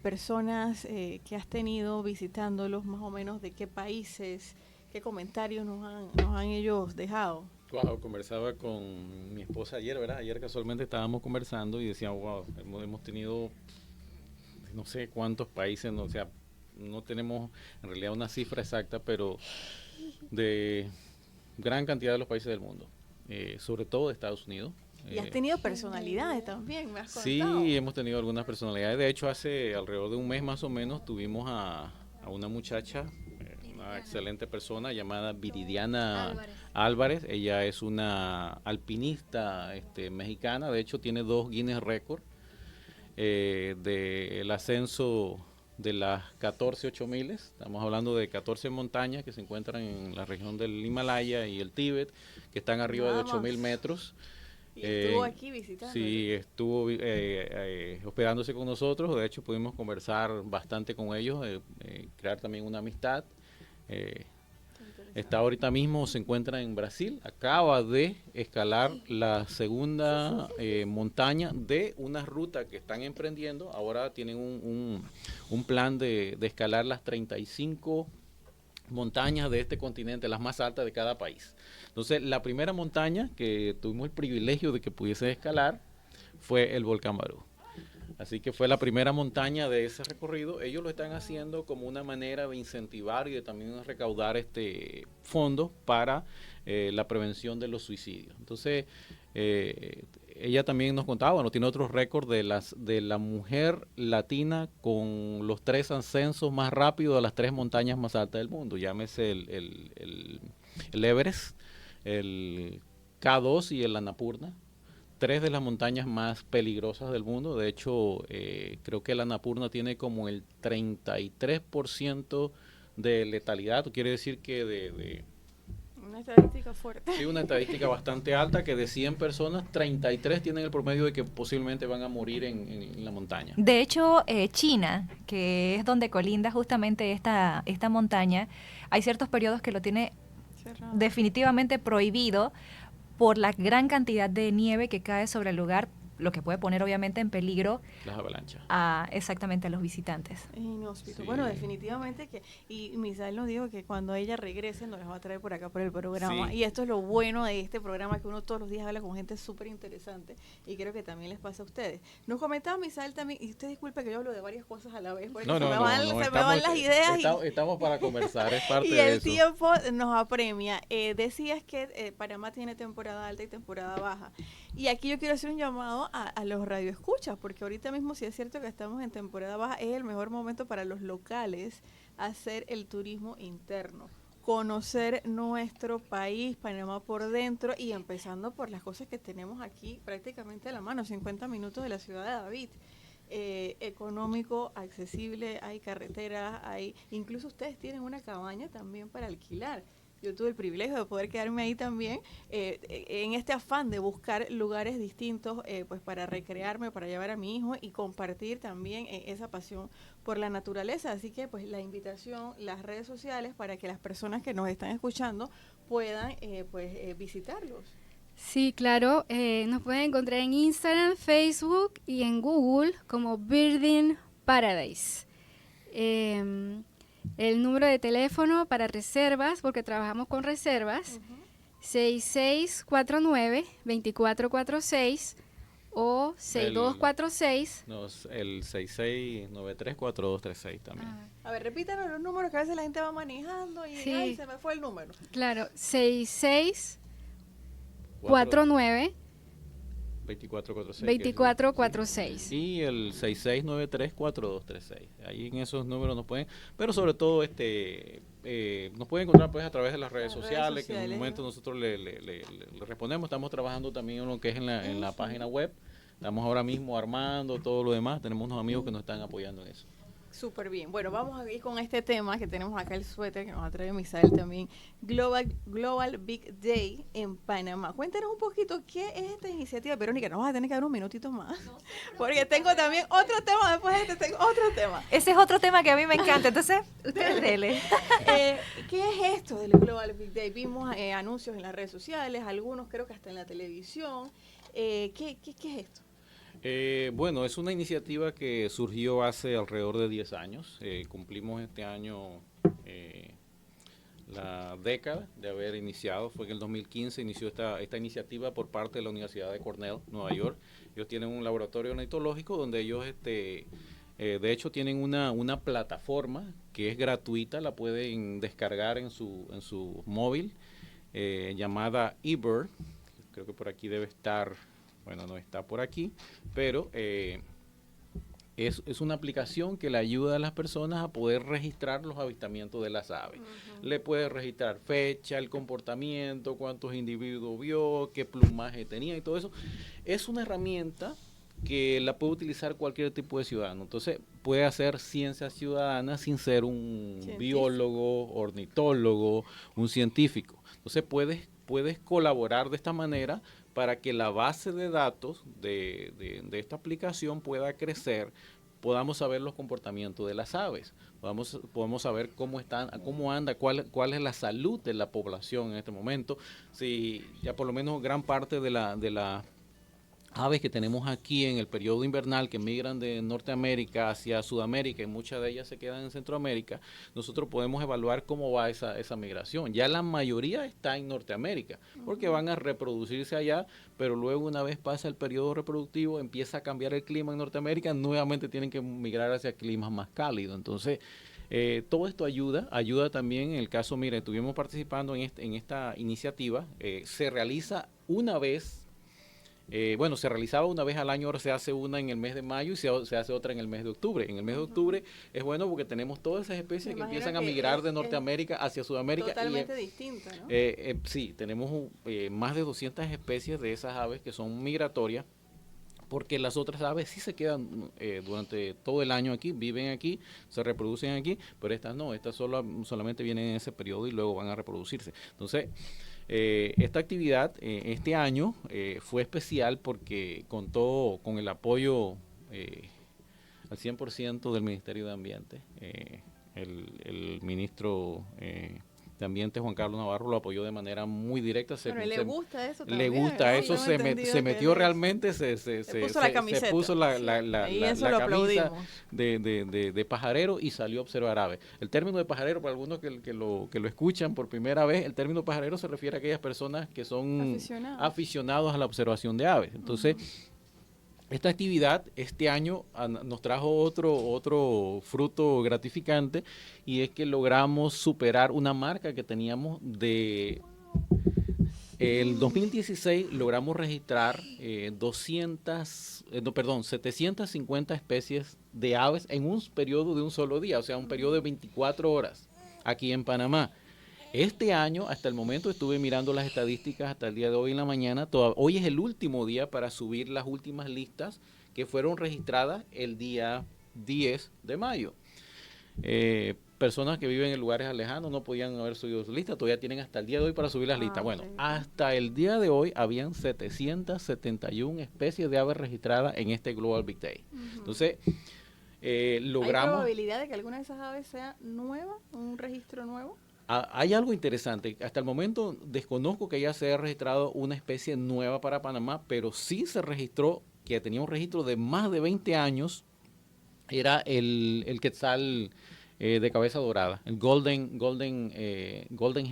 personas que has tenido visitándolos, más o menos de qué países, qué comentarios nos han ellos dejado. Wow, conversaba con mi esposa ayer, ¿verdad? Ayer casualmente estábamos conversando y decíamos, wow, hemos tenido no sé cuántos países, o sea, no tenemos en realidad una cifra exacta, pero de gran cantidad de los países del mundo, sobre todo de Estados Unidos. Y has tenido personalidades también, me has contado. Sí, hemos tenido algunas personalidades. De hecho, hace alrededor de un mes más o menos tuvimos a una muchacha, una excelente persona llamada Viridiana Álvarez. Ella es una alpinista mexicana. De hecho, tiene 2 Guinness Record del ascenso de las 14 8000. Estamos hablando de 14 montañas que se encuentran en la región del Himalaya y el Tíbet, que están arriba de 8000 metros. Y estuvo aquí visitando. Sí, estuvo hospedándose con nosotros. De hecho, pudimos conversar bastante con ellos, crear también una amistad. Está ahorita mismo, se encuentra en Brasil, acaba de escalar la segunda montaña de una ruta que están emprendiendo. Ahora tienen un plan de escalar las 35 montañas de este continente, las más altas de cada país. Entonces, la primera montaña que tuvimos el privilegio de que pudiese escalar fue el volcán Barú. Así que fue la primera montaña de ese recorrido. Ellos lo están haciendo como una manera de incentivar y de también recaudar fondos para la prevención de los suicidios. Entonces, ella también nos contaba, bueno, tiene otros récords de la mujer latina con los 3 ascensos más rápidos a las 3 montañas más altas del mundo. Llámese el Everest, el K2 y el Annapurna. 3 de las montañas más peligrosas del mundo. De hecho, creo que el Annapurna tiene como el 33% de letalidad. Quiere decir que una estadística fuerte. Sí, una estadística bastante alta, que de 100 personas, 33 tienen el promedio de que posiblemente van a morir en la montaña. De hecho, China, que es donde colinda justamente esta montaña, hay ciertos periodos que lo tiene definitivamente prohibido por la gran cantidad de nieve que cae sobre el lugar, lo que puede poner obviamente en peligro las avalanchas exactamente a los visitantes. Es inhóspito. Sí. Bueno, definitivamente y Misael nos dijo que cuando ella regrese nos las va a traer por acá por el programa. Sí. Y esto es lo bueno de este programa, que uno todos los días habla con gente súper interesante y creo que también les pasa a ustedes. Nos comentaba Misael también, y usted disculpe que yo hablo de varias cosas a la vez, porque se me van las ideas. Estamos para conversar, es parte y de el eso. tiempo nos apremia. Decías que Panamá tiene temporada alta y temporada baja. Y aquí yo quiero hacer un llamado a los radioescuchas, porque ahorita mismo, si es cierto que estamos en temporada baja, es el mejor momento para los locales hacer el turismo interno, conocer nuestro país, Panamá por dentro, y empezando por las cosas que tenemos aquí prácticamente a la mano, 50 minutos de la ciudad de David. Económico, accesible, hay carreteras, incluso ustedes tienen una cabaña también para alquilar. Yo tuve el privilegio de poder quedarme ahí también, en este afán de buscar lugares distintos, pues para recrearme, para llevar a mi hijo y compartir también esa pasión por la naturaleza. Así que pues la invitación, las redes sociales, para que las personas que nos están escuchando puedan visitarlos. Sí, claro, nos pueden encontrar en Instagram, Facebook y en Google como Birding Paradise. El número de teléfono para reservas, porque trabajamos con reservas, 6649-2446 o 6246. El 6693-4236 también. A ver, repítanos los números, que a veces la gente va manejando y Sí. se me fue el número. Claro, 6649 2446. 2446. Y el 6693-4236. Ahí en esos números nos pueden, pero sobre todo nos pueden encontrar pues a través de las redes sociales, que en un momento nosotros le respondemos. Estamos trabajando también en lo que es en la página web. Estamos ahora mismo armando todo lo demás. Tenemos unos amigos que nos están apoyando en eso. Súper bien. Bueno, vamos a ir con este tema que tenemos acá, el suéter que nos trae Misael también. Global Big Day en Panamá. Cuéntanos un poquito qué es esta iniciativa. Verónica, nos vas a tener que dar un minutito más. Porque tengo también otro tema, después de este tengo otro tema. Ese es otro tema que a mí me encanta, entonces ustedes dele. ¿Qué es esto del Global Big Day? Vimos anuncios en las redes sociales, algunos creo que hasta en la televisión. ¿Qué es esto? Bueno, es una iniciativa que surgió hace alrededor de 10 años. Cumplimos este año la década de haber iniciado. Fue en el 2015 inició esta iniciativa por parte de la Universidad de Cornell, Nueva York. Ellos tienen un laboratorio ornitológico donde ellos, de hecho, tienen una plataforma que es gratuita, la pueden descargar en su móvil, llamada eBird. Creo que por aquí debe estar. Bueno, no está por aquí, pero es una aplicación que le ayuda a las personas a poder registrar los avistamientos de las aves. Le puede registrar fecha, el comportamiento, cuántos individuos vio, qué plumaje tenía y todo eso. Es una herramienta que la puede utilizar cualquier tipo de ciudadano. Entonces, puede hacer ciencia ciudadana sin ser un biólogo, ornitólogo, un científico. Entonces, puedes colaborar de esta manera para que la base de datos de esta aplicación pueda crecer, podamos saber los comportamientos de las aves, podamos saber cómo anda, cuál es la salud de la población en este momento, si ya por lo menos gran parte de la aves que tenemos aquí en el periodo invernal que migran de Norteamérica hacia Sudamérica y muchas de ellas se quedan en Centroamérica, nosotros podemos evaluar cómo va esa migración. Ya la mayoría está en Norteamérica porque van a reproducirse allá, pero luego una vez pasa el periodo reproductivo, empieza a cambiar el clima en Norteamérica, nuevamente tienen que migrar hacia climas más cálidos. Entonces, todo esto ayuda también en el caso, mire, estuvimos participando en esta iniciativa, se realiza una vez. Se realizaba una vez al año, ahora se hace una en el mes de mayo y se hace otra en el mes de octubre. En el mes de octubre es bueno porque tenemos todas esas especies que empiezan a migrar de Norteamérica hacia Sudamérica. Totalmente distinta, ¿no? Sí, tenemos más de 200 especies de esas aves que son migratorias, porque las otras aves sí se quedan durante todo el año aquí, viven aquí, se reproducen aquí, pero estas no, estas solamente vienen en ese periodo y luego van a reproducirse. Entonces, esta actividad este año fue especial porque contó con el apoyo al 100% del Ministerio de Ambiente. El ministro de Ambiente, Juan Carlos Navarro, lo apoyó de manera muy directa. Le gusta eso también. Le gusta eso, se metió realmente, se puso la camiseta. Se puso la camisa de pajarero y salió a observar aves. El término de pajarero, para algunos que lo escuchan por primera vez, el término pajarero se refiere a aquellas personas que son aficionados a la observación de aves. Entonces, esta actividad este año nos trajo otro fruto gratificante, y es que logramos superar una marca que teníamos el 2016 logramos registrar 750 especies de aves en un periodo de un solo día, o sea, un periodo de 24 horas aquí en Panamá. Este año, hasta el momento, estuve mirando las estadísticas hasta el día de hoy en la mañana. Hoy es el último día para subir las últimas listas que fueron registradas el día 10 de mayo. Personas que viven en lugares lejanos no podían haber subido su lista, todavía tienen hasta el día de hoy para subir las listas. Bueno, hasta el día de hoy habían 771 especies de aves registradas en este Global Big Day. Entonces, logramos... ¿Hay probabilidad de que alguna de esas aves sea nueva, un registro nuevo? Hay algo interesante. Hasta el momento desconozco que ya se haya registrado una especie nueva para Panamá, pero sí se registró, que tenía un registro de más de 20 años, era el quetzal de cabeza dorada, el golden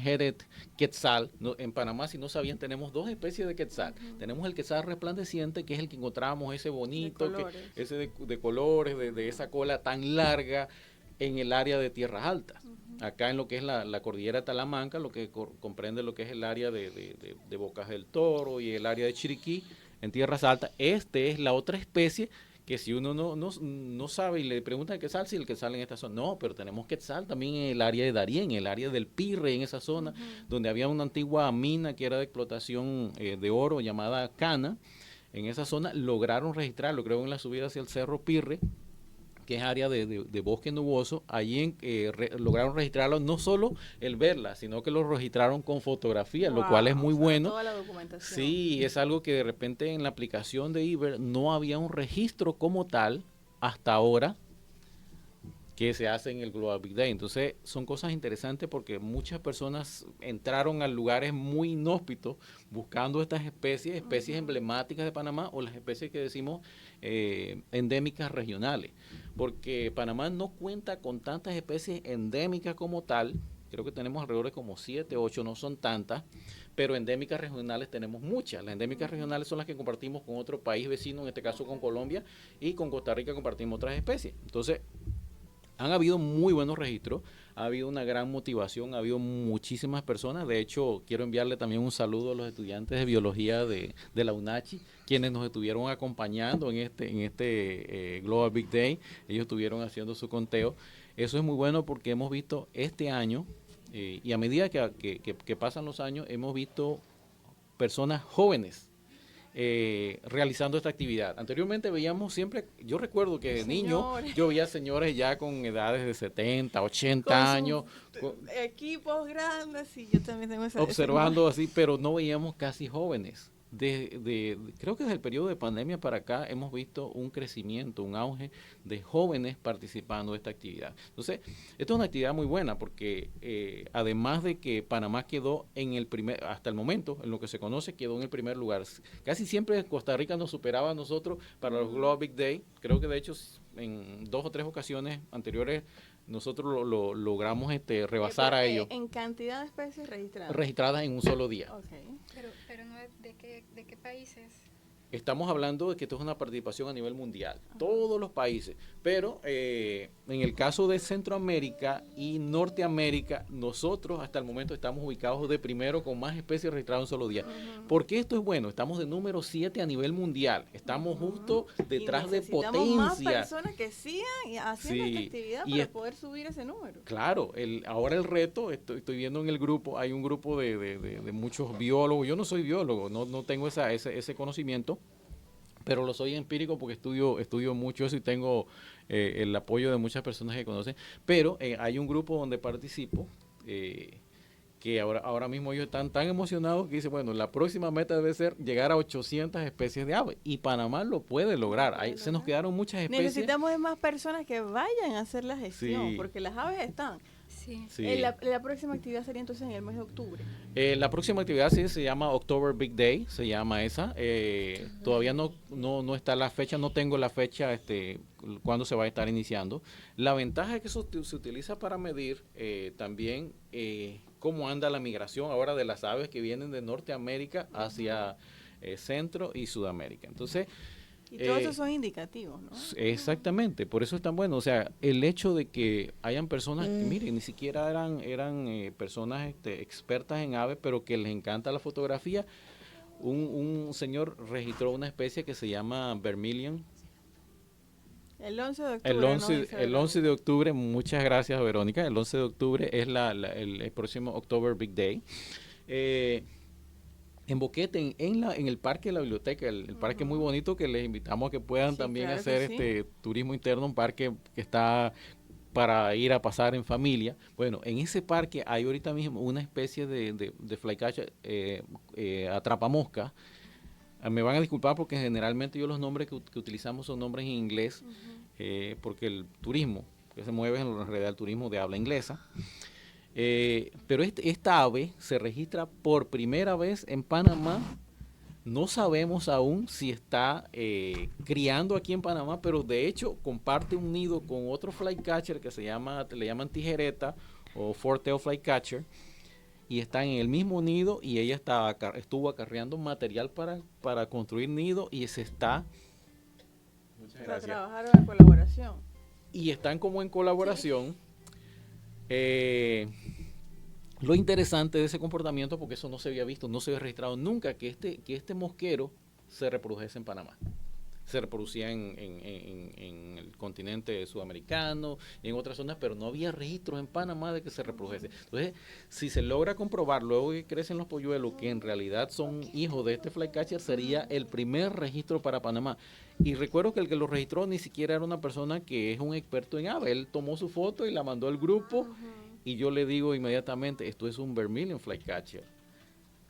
headed quetzal. En Panamá, si no sabían, tenemos dos especies de quetzal. Tenemos el quetzal resplandeciente, que es el que encontramos, ese bonito, de colores, de esa cola tan larga en el área de tierras altas. Acá en lo que es la cordillera de Talamanca, lo que comprende lo que es el área de Bocas del Toro y el área de Chiriquí, en tierras altas. Es la otra especie que si uno no sabe y le preguntan quetzal, si el quetzal en esta zona, no, pero tenemos quetzal también en el área de Darién, en el área del Pirre, en esa zona, donde había una antigua mina que era de explotación de oro llamada Cana. En esa zona lograron registrarlo, creo en la subida hacia el Cerro Pirre, que es área de bosque nuboso. Allí lograron registrarlo, no solo el verla, sino que lo registraron con fotografía, lo cual es muy bueno. Toda la documentación. Sí, es algo que de repente en la aplicación de Iber no había un registro como tal hasta ahora que se hace en el Global Big Day. Entonces son cosas interesantes porque muchas personas entraron a lugares muy inhóspitos buscando estas especies emblemáticas de Panamá o las especies que decimos endémicas regionales, porque Panamá no cuenta con tantas especies endémicas como tal. Creo que tenemos alrededor de como 7, 8, no son tantas, pero endémicas regionales tenemos muchas. Las endémicas regionales son las que compartimos con otro país vecino, en este caso con Colombia, y con Costa Rica compartimos otras especies. Entonces, han habido muy buenos registros, ha habido una gran motivación, ha habido muchísimas personas. De hecho, quiero enviarle también un saludo a los estudiantes de biología de la UNACHI, quienes nos estuvieron acompañando en este Global Big Day. Ellos estuvieron haciendo su conteo. Eso es muy bueno porque hemos visto este año, y a medida que pasan los años, hemos visto personas jóvenes realizando esta actividad. Anteriormente veíamos siempre, yo recuerdo que de niño yo veía señores ya con edades de 70, 80 años. Equipos grandes, y yo también tengo esa observando así, pero no veíamos casi jóvenes. Creo que desde el periodo de pandemia para acá hemos visto un crecimiento, un auge de jóvenes participando de esta actividad. Entonces, esta es una actividad muy buena porque además de que Panamá quedó hasta el momento, en lo que se conoce, quedó en el primer lugar. Casi siempre Costa Rica nos superaba a nosotros para los Global Big Day. Creo que de hecho en 2 o 3 ocasiones anteriores nosotros lo logramos rebasar a ellos. En cantidad de especies registradas. Registradas en un solo día. Okay. Pero no es de qué países. Estamos hablando de que esto es una participación a nivel mundial, todos los países, pero en el caso de Centroamérica y Norteamérica, nosotros hasta el momento estamos ubicados de primero con más especies registradas en un solo día. ¿Por qué esto es bueno? Estamos de número 7 a nivel mundial, estamos justo detrás de Potencia. Más personas que sigan haciendo esta actividad para poder subir ese número. Claro, ahora el reto, estoy viendo en el grupo, hay un grupo de muchos biólogos. Yo no soy biólogo, no tengo ese conocimiento, pero lo soy empírico porque estudio mucho eso y tengo el apoyo de muchas personas que conocen. Pero hay un grupo donde participo que ahora mismo ellos están tan emocionados que dicen, bueno, la próxima meta debe ser llegar a 800 especies de aves, y Panamá lo puede lograr. Ahí se nos quedaron muchas especies. Necesitamos de más personas que vayan a hacer la gestión, porque las aves están. Sí. La próxima actividad sería entonces en el mes de octubre. La próxima actividad sí se llama October Big Day, se llama esa. Todavía no está la fecha, no tengo la fecha cuándo se va a estar iniciando. La ventaja es que eso se utiliza para medir también cómo anda la migración ahora de las aves que vienen de Norteamérica hacia Centro y Sudamérica. Entonces, y todos esos son indicativos, ¿no? Exactamente, por eso es tan bueno. O sea, el hecho de que hayan personas que, miren, ni siquiera eran personas expertas en aves, pero que les encanta la fotografía. Un señor registró una especie que se llama Vermilion. El 11 de octubre. El 11 de octubre, muchas gracias, Verónica. El 11 de octubre es el próximo October Big Day. En Boquete, en el parque de la biblioteca, el parque muy bonito, que les invitamos a que puedan también hacer turismo interno, un parque que está para ir a pasar en familia. Bueno, en ese parque hay ahorita mismo una especie de flycatcher, atrapamosca. Me van a disculpar porque generalmente yo los nombres que utilizamos son nombres en inglés, porque el turismo que se mueve en realidad el turismo de habla inglesa. Pero esta ave se registra por primera vez en Panamá. No sabemos aún si está criando aquí en Panamá, pero de hecho comparte un nido con otro flycatcher que le llaman tijereta o four-tail flycatcher, y están en el mismo nido, y ella estuvo acarreando material para construir nido, y se está... Muchas gracias. Trabajaron en colaboración. Y están como en colaboración. Lo interesante de ese comportamiento, porque eso no se había visto, no se había registrado nunca, que este mosquero se reprodujese en Panamá. Se reproducía en el continente sudamericano, en otras zonas, pero no había registros en Panamá de que se reprodujese. Entonces, si se logra comprobar luego que crecen los polluelos que en realidad son hijos de este flycatcher, sería el primer registro para Panamá. Y recuerdo que el que lo registró ni siquiera era una persona que es un experto en aves. Él tomó su foto y la mandó al grupo, y yo le digo inmediatamente, esto es un Vermilion flycatcher.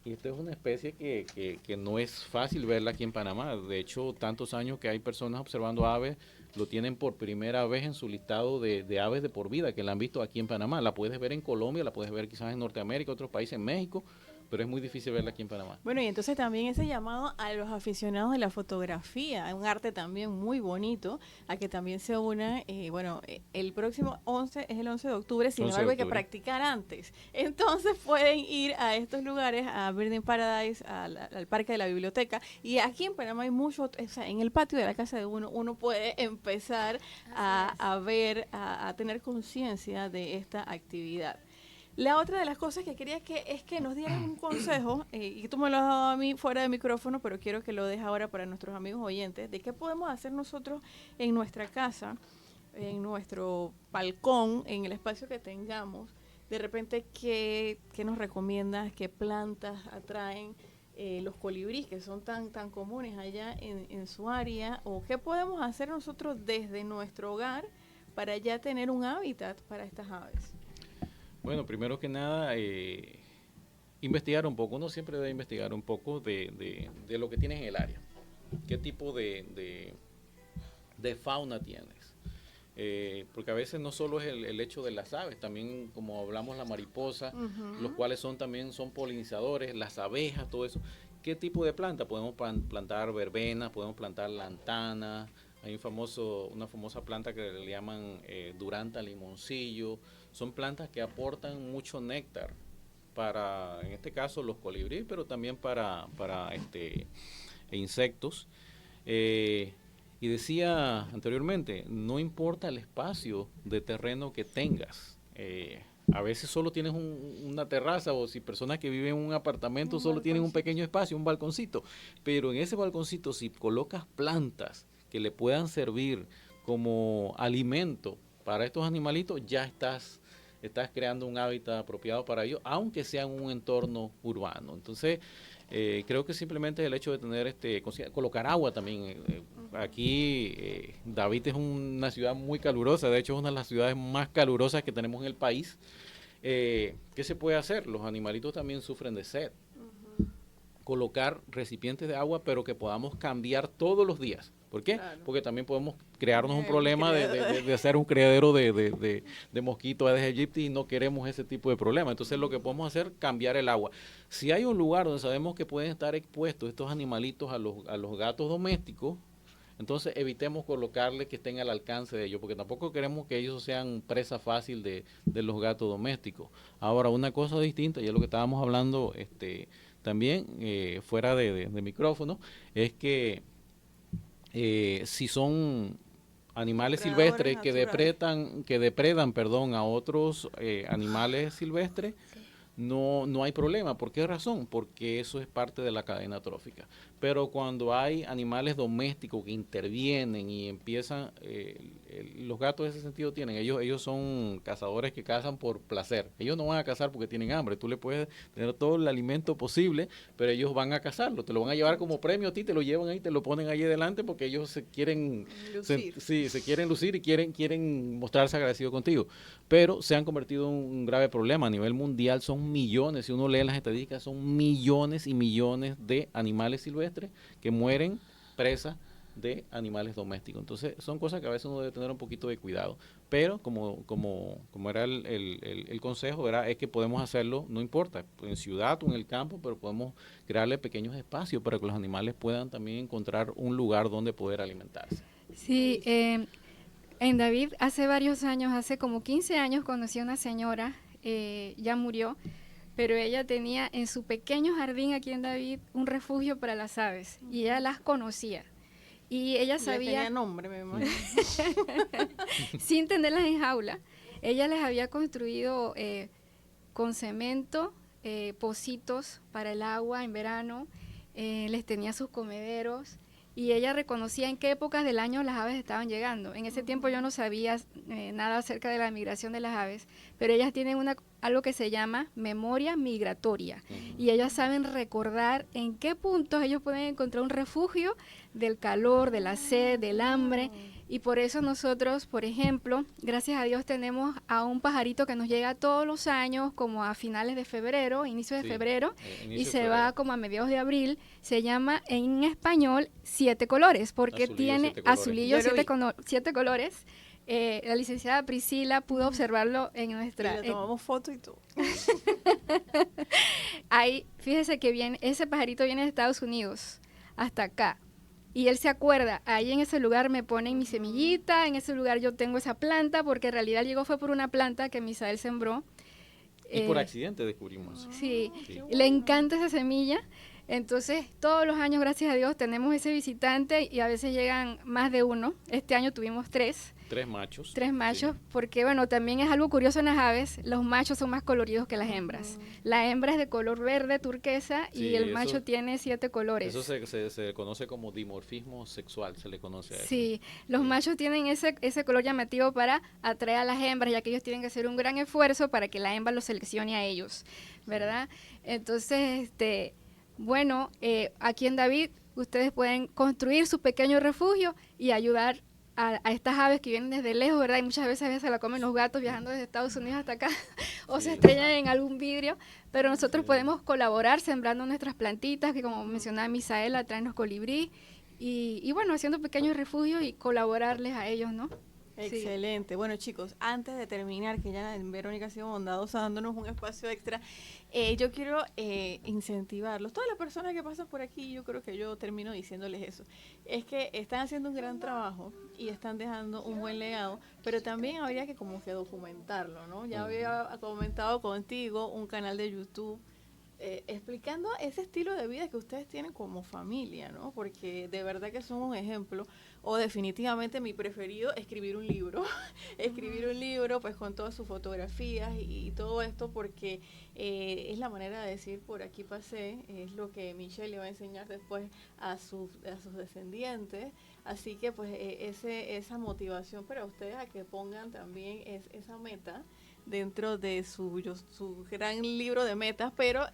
Y esta es una especie que no es fácil verla aquí en Panamá. De hecho, tantos años que hay personas observando aves, lo tienen por primera vez en su listado de aves de por vida, que la han visto aquí en Panamá. La puedes ver en Colombia, la puedes ver quizás en Norteamérica, otros países, en México, pero es muy difícil verla aquí en Panamá. Bueno, y entonces también ese llamado a los aficionados de la fotografía, un arte también muy bonito, a que también se unan. El próximo 11 es el 11 de octubre, sin embargo hay que practicar antes. Entonces pueden ir a estos lugares, a Birding Paradise, al Parque de la Biblioteca, y aquí en Panamá hay mucho, o sea, en el patio de la casa de uno puede empezar a ver, a tener conciencia de esta actividad. La otra de las cosas que quería es que nos dieran un consejo, y tú me lo has dado a mí fuera de micrófono, pero quiero que lo dejes ahora para nuestros amigos oyentes, de qué podemos hacer nosotros en nuestra casa, en nuestro balcón, en el espacio que tengamos. De repente, ¿qué nos recomiendas? ¿Qué plantas atraen los colibríes que son tan comunes allá en su área? ¿O qué podemos hacer nosotros desde nuestro hogar para ya tener un hábitat para estas aves? Bueno, primero que nada, investigar un poco. Uno siempre debe investigar un poco de lo que tienes en el área. ¿Qué tipo de fauna tienes? Porque a veces no solo es el hecho de las aves, también como hablamos la mariposa, los cuales también son polinizadores, las abejas, todo eso. ¿Qué tipo de planta? Podemos plantar verbenas, podemos plantar lantanas. Hay una famosa planta que le llaman Duranta limoncillo. Son plantas que aportan mucho néctar para, en este caso, los colibríes, pero también para insectos. Y decía anteriormente, no importa el espacio de terreno que tengas. A veces solo tienes una terraza, o si personas que viven en un apartamento solo tienen un pequeño espacio, un balconcito. Pero en ese balconcito, si colocas plantas que le puedan servir como alimento para estos animalitos, ya estás creando un hábitat apropiado para ellos, aunque sea en un entorno urbano. Entonces, creo que simplemente el hecho de tener colocar agua también. Aquí David es una ciudad muy calurosa, de hecho es una de las ciudades más calurosas que tenemos en el país. ¿Qué se puede hacer? Los animalitos también sufren de sed. Colocar recipientes de agua, pero que podamos cambiar todos los días. ¿Por qué? Claro. Porque también podemos crearnos un problema de hacer un criadero de mosquitos, Aedes aegypti, y no queremos ese tipo de problema. Entonces lo que podemos hacer es cambiar el agua. Si hay un lugar donde sabemos que pueden estar expuestos estos animalitos a los gatos domésticos, entonces evitemos colocarle que estén al alcance de ellos, porque tampoco queremos que ellos sean presa fácil de los gatos domésticos. Ahora, una cosa distinta, y es lo que estábamos hablando también fuera de micrófono, es que si son animales silvestres que depredan a otros animales silvestres, no hay problema. ¿Por qué razón? Porque eso es parte de la cadena trófica. Pero cuando hay animales domésticos que intervienen y empiezan, los gatos en ese sentido tienen, ellos son cazadores que cazan por placer. Ellos no van a cazar porque tienen hambre. Tú le puedes tener todo el alimento posible, pero ellos van a cazarlo. Te lo van a llevar como premio a ti, te lo llevan ahí, te lo ponen ahí adelante porque ellos se quieren lucir. Se quieren lucir y quieren mostrarse agradecidos contigo. Pero se han convertido en un grave problema. A nivel mundial son millones, si uno lee las estadísticas, son millones y millones de animales silvestres que mueren presa de animales domésticos. Entonces son cosas que a veces uno debe tener un poquito de cuidado, pero como era el consejo, ¿verdad? Es que podemos hacerlo, no importa, en ciudad o en el campo, pero podemos crearle pequeños espacios para que los animales puedan también encontrar un lugar donde poder alimentarse. Sí, en David hace varios años, hace como 15 años, conocí a una señora, ya murió, pero ella tenía en su pequeño jardín aquí en David un refugio para las aves, y ella las conocía. Y ella sabía... tenía nombre, me imagino. Sin tenerlas en jaula. Ella les había construido con cemento, pocitos para el agua en verano, les tenía sus comederos y ella reconocía en qué épocas del año las aves estaban llegando. En ese tiempo yo no sabía nada acerca de la migración de las aves, pero ellas tienen algo que se llama memoria migratoria y ellas saben recordar en qué puntos ellos pueden encontrar un refugio del calor, de la sed, del hambre. Y por eso nosotros, por ejemplo, gracias a Dios tenemos a un pajarito que nos llega todos los años, como a finales de febrero, inicio de febrero, y se va como a mediados de abril. Se llama en español 7 colores, porque tiene azulillo 7 colores. La licenciada Priscila pudo observarlo en nuestra... Y le tomamos foto y todo. Ahí, fíjese que ese pajarito viene de Estados Unidos, hasta acá. Y él se acuerda, ahí en ese lugar me ponen mi semillita, en ese lugar yo tengo esa planta, porque en realidad llegó fue por una planta que Misael sembró. Y por accidente descubrimos. Sí, le encanta esa semilla. Entonces, todos los años, gracias a Dios, tenemos ese visitante y a veces llegan más de uno. Este año tuvimos 3. 3 machos. 3 machos, porque bueno, también es algo curioso en las aves, los machos son más coloridos que las hembras. La hembra es de color verde turquesa y el macho tiene 7 colores. Eso se conoce como dimorfismo sexual, se le conoce a eso. Sí, los machos tienen ese color llamativo para atraer a las hembras, ya que ellos tienen que hacer un gran esfuerzo para que la hembra los seleccione a ellos, ¿verdad? Entonces, bueno, aquí en David ustedes pueden construir su pequeño refugio y ayudar a estas aves que vienen desde lejos, ¿verdad? Y muchas veces se la comen los gatos viajando desde Estados Unidos hasta acá o se estrellan en algún vidrio, pero nosotros podemos colaborar sembrando nuestras plantitas, que como mencionaba Misaela, traen los colibrí y bueno, haciendo pequeños refugios y colaborarles a ellos, ¿no? Excelente. Bueno, chicos, antes de terminar, que ya Verónica ha sido bondadosa dándonos un espacio extra, yo quiero incentivarlos. Todas las personas que pasan por aquí, yo creo que yo termino diciéndoles eso. Es que están haciendo un gran trabajo y están dejando un buen legado, pero también habría que como que documentarlo, ¿no? Ya había comentado contigo un canal de YouTube explicando ese estilo de vida que ustedes tienen como familia, ¿no? Porque de verdad que son un ejemplo, o definitivamente mi preferido, escribir un libro, escribir un libro pues con todas sus fotografías y todo esto, porque es la manera de decir por aquí pasé, es lo que Michelle le va a enseñar después a sus descendientes, así que pues esa motivación para ustedes a que pongan también esa meta dentro de su gran libro de metas, pero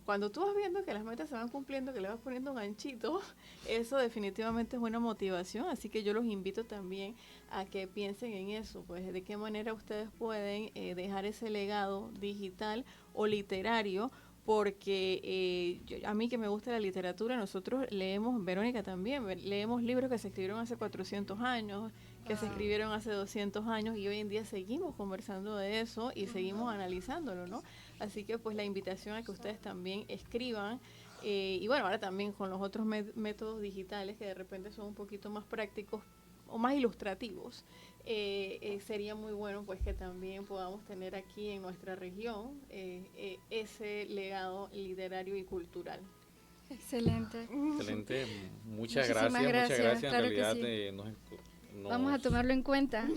cuando tú vas viendo que las metas se van cumpliendo, que le vas poniendo un ganchito, eso definitivamente es una motivación, así que yo los invito también a que piensen en eso, pues de qué manera ustedes pueden dejar ese legado digital o literario, porque a mí que me gusta la literatura, nosotros leemos, Verónica también, leemos libros que se escribieron hace 400 años, que se escribieron hace 200 años y hoy en día seguimos conversando de eso y seguimos analizándolo, ¿no? Así que pues la invitación a que ustedes también escriban y bueno, ahora también con los otros métodos digitales que de repente son un poquito más prácticos o más ilustrativos, sería muy bueno pues que también podamos tener aquí en nuestra región ese legado literario y cultural. Excelente. Excelente, muchas gracias. Claro, en realidad vamos a tomarlo en cuenta.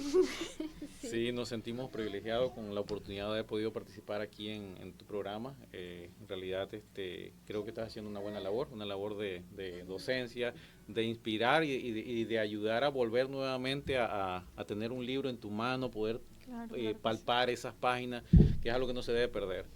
Sí, nos sentimos privilegiados con la oportunidad de haber podido participar aquí en tu programa. En realidad creo que estás haciendo una buena labor, una labor de docencia, de inspirar y de ayudar a volver nuevamente a tener un libro en tu mano, poder palpar esas páginas, que es algo que no se debe perder.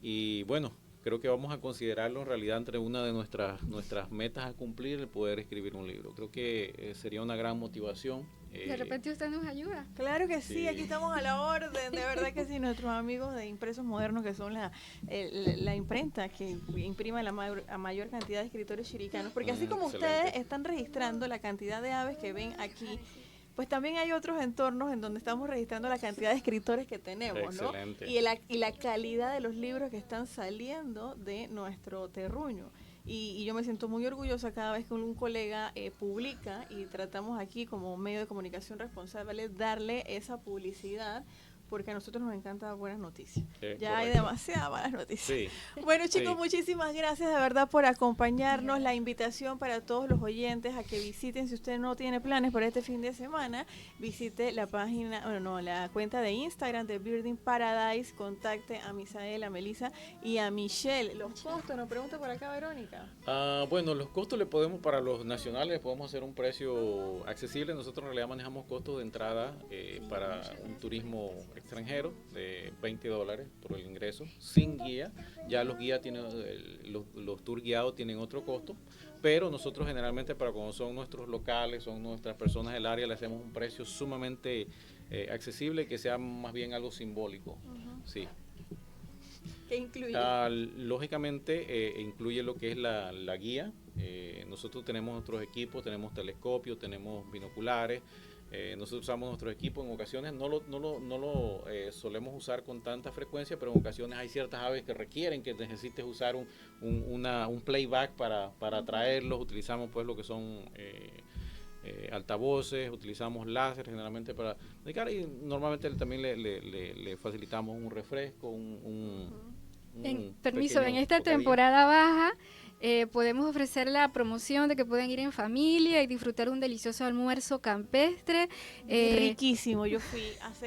Y bueno, creo que vamos a considerarlo en realidad entre una de nuestras metas a cumplir, el poder escribir un libro. Creo que sería una gran motivación. De repente usted nos ayuda. Claro que sí, aquí estamos a la orden, de verdad que sí, nuestros amigos de Impresos Modernos, que son la imprenta que imprime la mayor cantidad de escritores chiricanos, porque así como ustedes están registrando la cantidad de aves que ven aquí, pues también hay otros entornos en donde estamos registrando la cantidad de escritores que tenemos, ¿no? Y la calidad de los libros que están saliendo de nuestro terruño. Y yo me siento muy orgullosa cada vez que un colega publica, y tratamos aquí como medio de comunicación responsable darle esa publicidad, porque a nosotros nos encantan buenas noticias. Ya Correcto. hay demasiadas malas noticias. Sí. Bueno, chicos, Sí. muchísimas gracias de verdad por acompañarnos. La invitación para todos los oyentes a que visiten, si usted no tiene planes para este fin de semana, visite la página, la cuenta de Instagram de Birding Paradise, contacte a Misael, a Melissa y a Michelle. Los costos, nos pregunta por acá Verónica. Bueno, los costos le podemos, para los nacionales, le podemos hacer un precio accesible. Nosotros en realidad manejamos costos de entrada para un turismo extranjero de $20 por el ingreso, sin guía. Ya los guías tienen, los tour guiados tienen otro costo, pero nosotros generalmente para cuando son nuestros locales, son nuestras personas del área, le hacemos un precio sumamente accesible, que sea más bien algo simbólico. Sí. ¿Qué incluye? Lógicamente incluye lo que es la guía. Nosotros tenemos nuestros equipos, tenemos telescopios, tenemos binoculares. Nosotros usamos nuestros equipos en ocasiones, no lo solemos usar con tanta frecuencia, pero en ocasiones hay ciertas aves que requieren que necesites usar un playback para atraerlos. Utilizamos pues lo que son altavoces, utilizamos láser generalmente para dedicar, y normalmente también le facilitamos un refresco, Permiso, en esta bocadillo. temporada baja podemos ofrecer la promoción de que pueden ir en familia y disfrutar un delicioso almuerzo campestre. Riquísimo. Yo fui,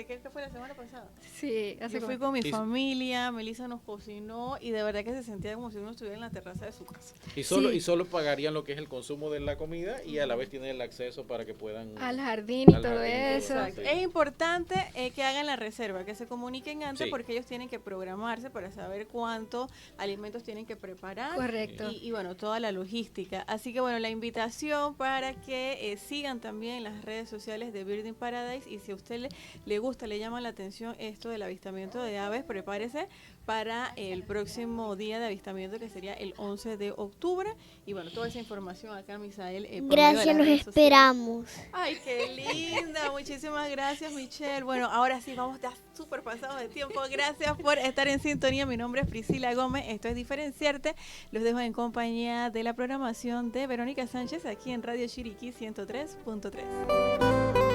¿qué fue la semana pasada? Sí, Yo fui con mi familia, Melissa nos cocinó y de verdad que se sentía como si uno estuviera en la terraza de su casa. Y solo pagarían lo que es el consumo de la comida y a la vez tienen el acceso para que puedan al jardín y al todo jardín y eso. Exacto. Sí. Es importante que hagan la reserva, que se comuniquen antes, Sí. porque ellos tienen que programarse para saber cuántos alimentos tienen que preparar. Correcto. Y bueno, toda la logística. Así que bueno, la invitación para que sigan también las redes sociales de Birding Paradise, y si a usted le gusta, le llama la atención esto del avistamiento de aves, prepárese para el próximo día de avistamiento, que sería el 11 de octubre. Y bueno, toda esa información acá, Misael. Por medio de Gracias, las nos redes sociales. esperamos. Ay, qué linda. Muchísimas gracias, Michelle. Bueno, ahora sí, vamos ya súper pasados de tiempo. Gracias por estar en sintonía. Mi nombre es Priscila Gómez. Esto es Diferenciarte. Los dejo en compañía de la programación de Verónica Sánchez aquí en Radio Chiriquí 103.3.